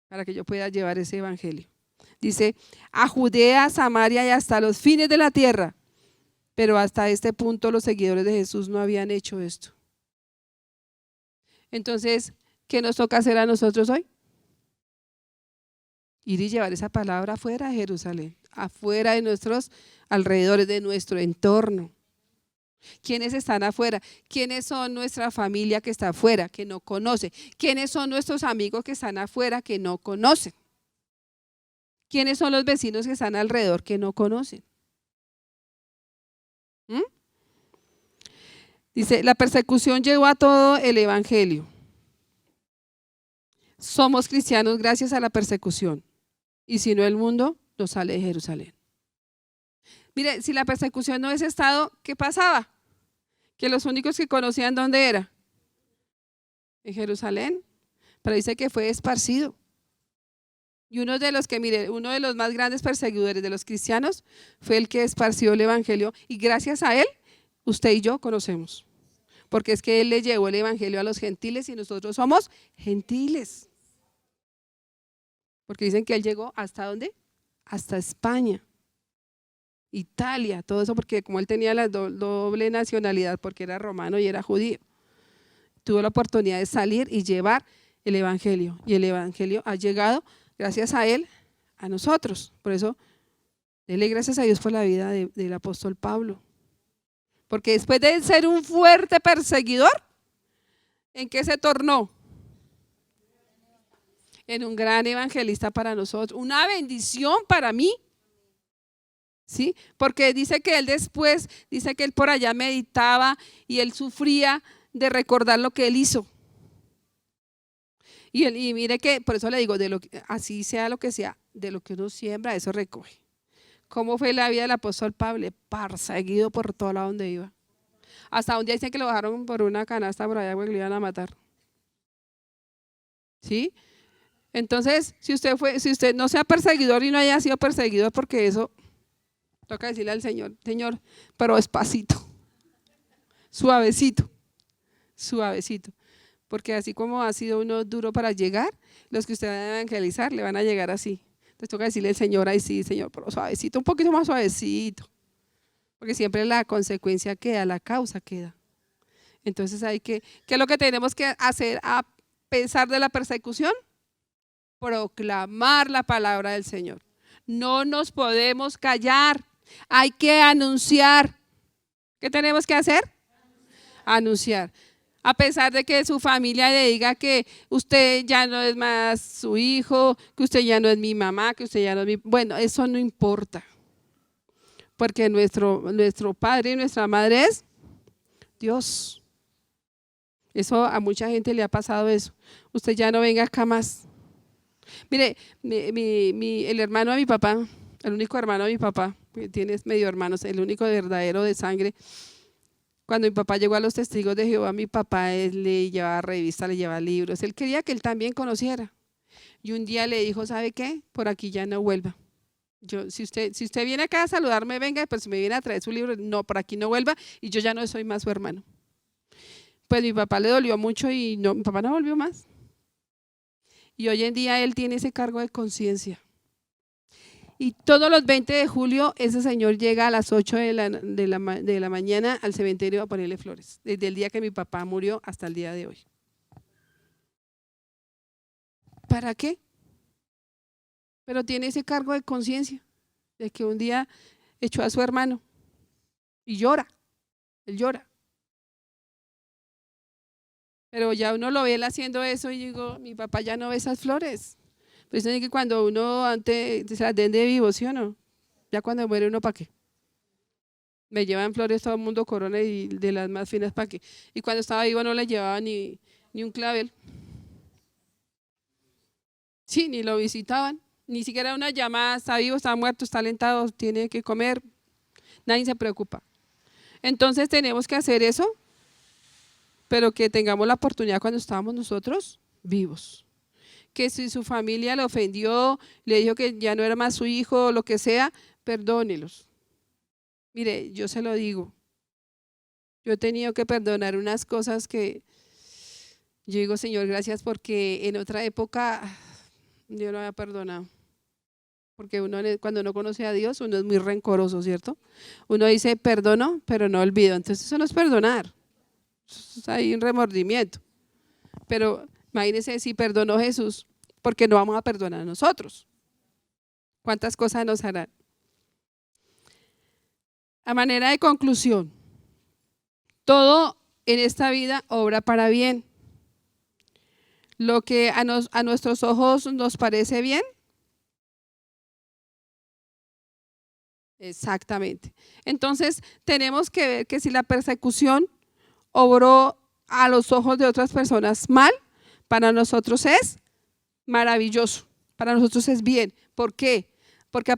Para que yo pueda llevar ese evangelio. Dice, a Judea, Samaria y hasta los fines de la tierra. Pero hasta este punto los seguidores de Jesús no habían hecho esto. Entonces, ¿qué nos toca hacer a nosotros hoy? Ir y llevar esa palabra afuera de Jerusalén, afuera de nuestros alrededores, de nuestro entorno. ¿Quiénes están afuera? ¿Quiénes son nuestra familia que está afuera, que no conoce? ¿Quiénes son nuestros amigos que están afuera, que no conocen? ¿Quiénes son los vecinos que están alrededor, que no conocen? ¿Mm? Dice, la persecución llegó a todo el evangelio. Somos cristianos gracias a la persecución. Y si no, el mundo nos sale de Jerusalén. Mire, si la persecución no hubiese estado, ¿qué pasaba? Que los únicos que conocían dónde era, en Jerusalén, pero dice que fue esparcido. Y uno de los más grandes perseguidores de los cristianos fue el que esparció el evangelio, y gracias a él, usted y yo conocemos. Porque es que él le llevó el evangelio a los gentiles y nosotros somos gentiles. Porque dicen que él llegó ¿hasta dónde? Hasta España, Italia, todo eso, porque como él tenía la doble nacionalidad, porque era romano y era judío, tuvo la oportunidad de salir y llevar el evangelio. Y el evangelio ha llegado, gracias a él, a nosotros. Por eso, dele gracias a Dios por la vida del apóstol Pablo. Porque después de ser un fuerte perseguidor, ¿en qué se tornó? En un gran evangelista para nosotros, una bendición para mí. ¿Sí? Porque dice que él después, dice que él por allá meditaba y él sufría de recordar lo que él hizo. Y mire que, por eso le digo, así sea lo que sea, de lo que uno siembra, eso recoge. ¿Cómo fue la vida del apóstol Pablo? Perseguido por todo lado donde iba. Hasta un día dicen que lo bajaron por una canasta por allá porque le iban a matar. ¿Sí? Entonces, si usted no sea perseguidor y no haya sido perseguidor, porque eso toca decirle al Señor, Señor, pero despacito, suavecito, suavecito. Porque así como ha sido uno duro para llegar, los que usted va a evangelizar le van a llegar así. Entonces toca decirle al Señor, ay sí, Señor, pero suavecito, un poquito más suavecito. Porque siempre la consecuencia queda, la causa queda. Entonces ¿qué es lo que tenemos que hacer a pesar de la persecución? Proclamar la palabra del Señor. No nos podemos callar, hay que anunciar. ¿Qué tenemos que hacer? Anunciar. A pesar de que su familia le diga que usted ya no es más su hijo, que usted ya no es mi mamá, que usted ya no es mi... Bueno, eso no importa. Porque nuestro padre y nuestra madre es Dios. Eso a mucha gente le ha pasado eso. Usted ya no venga acá más. Mire, el hermano de mi papá, el único hermano de mi papá, que tiene medio hermanos, el único verdadero de sangre. Cuando mi papá llegó a los Testigos de Jehová, mi papá le llevaba revistas, le llevaba libros. Él quería que él también conociera. Y un día le dijo, ¿sabe qué? Por aquí ya no vuelva. Si usted viene acá a saludarme, venga, pues si me viene a traer su libro, no, por aquí no vuelva y yo ya no soy más su hermano. Pues mi papá le dolió mucho y mi papá no volvió más. Y hoy en día él tiene ese cargo de conciencia. Y todos los 20 de julio ese señor llega a las 8 de la mañana al cementerio a ponerle flores, desde el día que mi papá murió hasta el día de hoy. ¿Para qué? Pero tiene ese cargo de conciencia, de que un día echó a su hermano y llora, él llora. Pero ya uno lo ve él haciendo eso y digo, mi papá ya no ve esas flores. Pues dicen que cuando uno antes se las den de vivo, ¿sí o no? Ya cuando muere uno, ¿para qué? Me llevan flores todo el mundo, corona y de las más finas para que. Y cuando estaba vivo no le llevaba ni un clavel. Sí, ni lo visitaban. Ni siquiera una llamada, está vivo, está muerto, está alentado, tiene que comer. Nadie se preocupa. Entonces tenemos que hacer eso, pero que tengamos la oportunidad cuando estábamos nosotros vivos. Que si su familia le ofendió, le dijo que ya no era más su hijo o lo que sea, perdónelos. Mire, yo se lo digo. Yo he tenido que perdonar unas cosas que yo digo, Señor, gracias, porque en otra época yo no había perdonado. Porque uno cuando no conoce a Dios, uno es muy rencoroso, ¿cierto? Uno dice perdono, pero no olvido. Entonces eso no es perdonar. Hay un remordimiento. Pero imagínense si perdonó Jesús, porque no vamos a perdonar a nosotros. ¿Cuántas cosas nos harán? A manera de conclusión, todo en esta vida obra para bien. Lo que a nuestros ojos nos parece bien. Exactamente. Entonces tenemos que ver que si la persecución obró a los ojos de otras personas mal, para nosotros es maravilloso, para nosotros es bien. ¿Por qué? Porque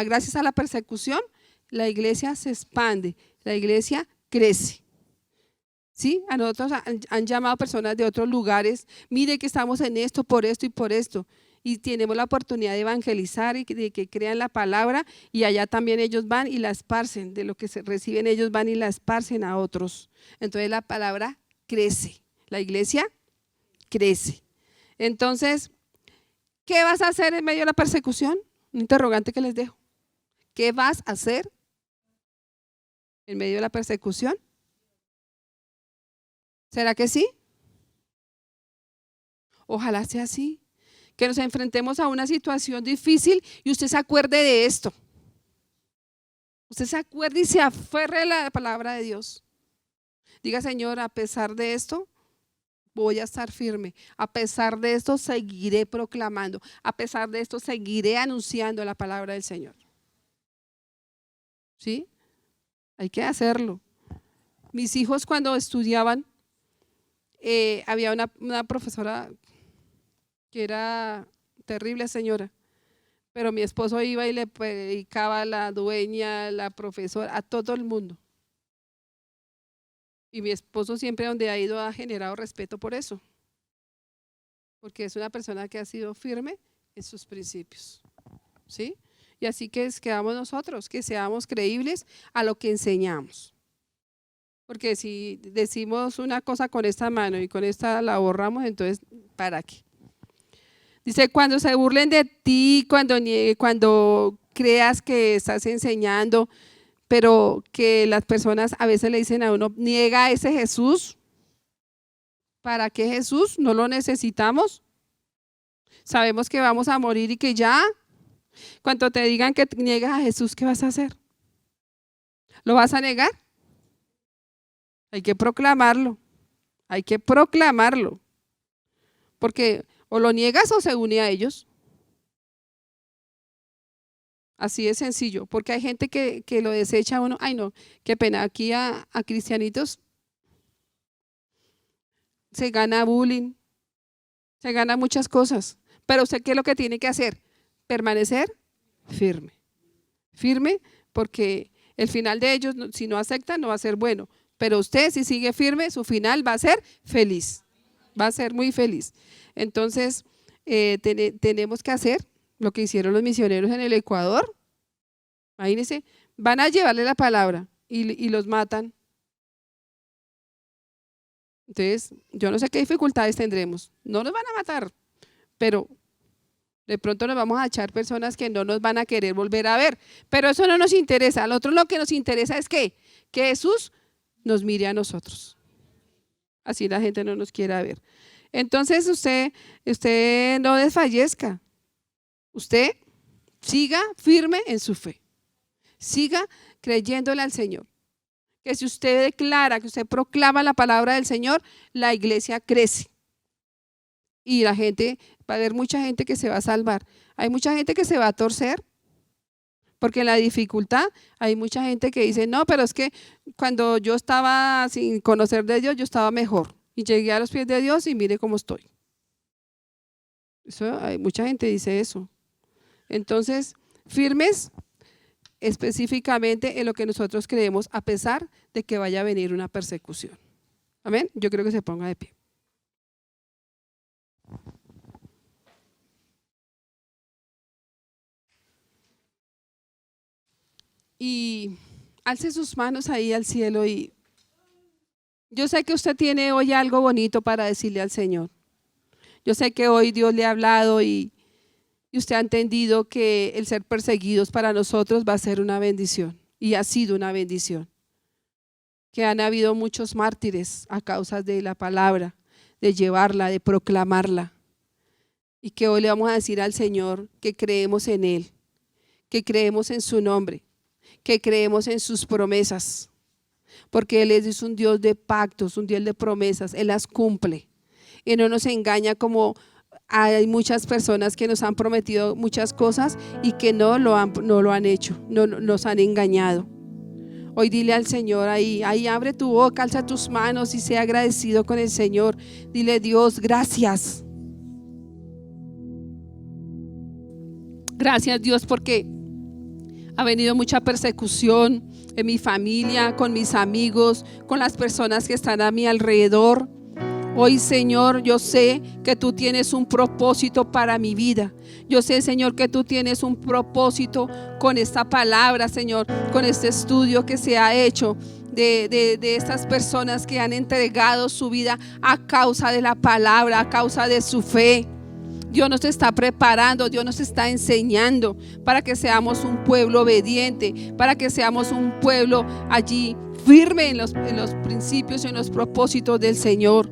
gracias a la persecución la iglesia se expande, la iglesia crece. ¿Sí? A nosotros han llamado personas de otros lugares, mire que estamos en esto, por esto y por esto. Y tenemos la oportunidad de evangelizar y de que crean la palabra, y allá también ellos van y la esparcen, de lo que se reciben ellos van y la esparcen a otros. Entonces la palabra crece, la iglesia crece. Entonces, ¿qué vas a hacer en medio de la persecución? Un interrogante que les dejo. ¿Qué vas a hacer en medio de la persecución? ¿Será que sí? Ojalá sea así. Que nos enfrentemos a una situación difícil y usted se acuerde de esto. Usted se acuerde y se aferre a la palabra de Dios. Diga, Señor, a pesar de esto, voy a estar firme. A pesar de esto, seguiré proclamando. A pesar de esto, seguiré anunciando la palabra del Señor. ¿Sí? Hay que hacerlo. Mis hijos cuando estudiaban, había una profesora que era terrible señora, pero mi esposo iba y le predicaba a la dueña, la profesora, a todo el mundo. Y mi esposo siempre donde ha ido ha generado respeto por eso, porque es una persona que ha sido firme en sus principios. ¿Sí? Y así que quedamos nosotros, que seamos creíbles a lo que enseñamos. Porque si decimos una cosa con esta mano y con esta la borramos, entonces, ¿para qué? Dice, cuando se burlen de ti, cuando creas que estás enseñando, pero que las personas a veces le dicen a uno, niega a ese Jesús. ¿Para qué Jesús? ¿No lo necesitamos? Sabemos que vamos a morir y que ya, cuando te digan que niegas a Jesús, ¿qué vas a hacer? ¿Lo vas a negar? Hay que proclamarlo. Hay que proclamarlo. Porque o lo niegas o se une a ellos. Así de sencillo. Porque hay gente que lo desecha a uno. Ay, no, qué pena. Aquí a cristianitos se gana bullying, se gana muchas cosas. Pero usted, ¿qué es lo que tiene que hacer? Permanecer firme. Firme, porque el final de ellos, si no aceptan, no va a ser bueno. Pero usted, si sigue firme, su final va a ser feliz. Va a ser muy feliz. Entonces, tenemos que hacer lo que hicieron los misioneros en el Ecuador. Imagínense, van a llevarle la palabra y los matan. Entonces, yo no sé qué dificultades tendremos. No nos van a matar, pero de pronto nos vamos a echar personas que no nos van a querer volver a ver. Pero eso no nos interesa. Al otro lo que nos interesa es que Jesús nos mire a nosotros. Así la gente no nos quiera ver. Entonces usted no desfallezca. Usted siga firme en su fe. Siga creyéndole al Señor. Que si usted declara, que usted proclama la palabra del Señor, la iglesia crece. Y la gente, va a haber mucha gente que se va a salvar. Hay mucha gente que se va a torcer, Porque en la dificultad hay mucha gente que dice, no, pero es que cuando yo estaba sin conocer de Dios, yo estaba mejor. Y llegué a los pies de Dios y mire cómo estoy. Mucha gente dice eso. Entonces, firmes específicamente en lo que nosotros creemos, a pesar de que vaya a venir una persecución. Amén. Yo creo que se ponga de pie. Y alce sus manos ahí al cielo, y yo sé que usted tiene hoy algo bonito para decirle al Señor. Yo sé que hoy Dios le ha hablado y usted ha entendido que el ser perseguidos para nosotros va a ser una bendición, y ha sido una bendición. Que han habido muchos mártires a causa de la palabra, de llevarla, de proclamarla. Y que hoy le vamos a decir al Señor que creemos en Él, que creemos en su nombre, que creemos en sus promesas, porque Él es un Dios de pactos, un Dios de promesas. Él las cumple y no nos engaña como hay muchas personas que nos han prometido muchas cosas y que no lo han hecho, no nos han engañado. Hoy dile al Señor ahí abre tu boca, alza tus manos y sea agradecido con el Señor. Dile: Dios, gracias. Gracias, Dios, porque ha venido mucha persecución en mi familia, con mis amigos, con las personas que están a mi alrededor. Hoy, Señor, yo sé que tú tienes un propósito para mi vida. Yo sé, Señor, que tú tienes un propósito con esta palabra, Señor, con este estudio que se ha hecho de estas personas que han entregado su vida a causa de la palabra, a causa de su fe. Dios nos está preparando, Dios nos está enseñando para que seamos un pueblo obediente, para que seamos un pueblo allí firme en los principios y en los propósitos del Señor.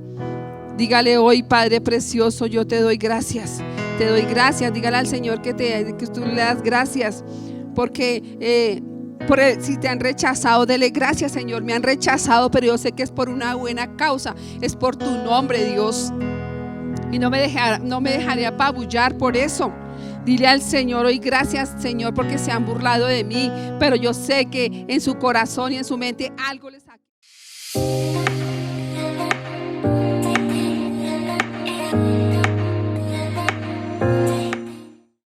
Dígale hoy: Padre precioso, yo te doy gracias. Te doy gracias. Dígale al Señor que tú le das gracias, porque si te han rechazado, dele gracias: Señor, me han rechazado, pero yo sé que es por una buena causa, es por tu nombre, Dios. Y no me dejaré apabullar por eso. Dile al Señor hoy: gracias, Señor, porque se han burlado de mí, pero yo sé que en su corazón y en su mente algo les ha...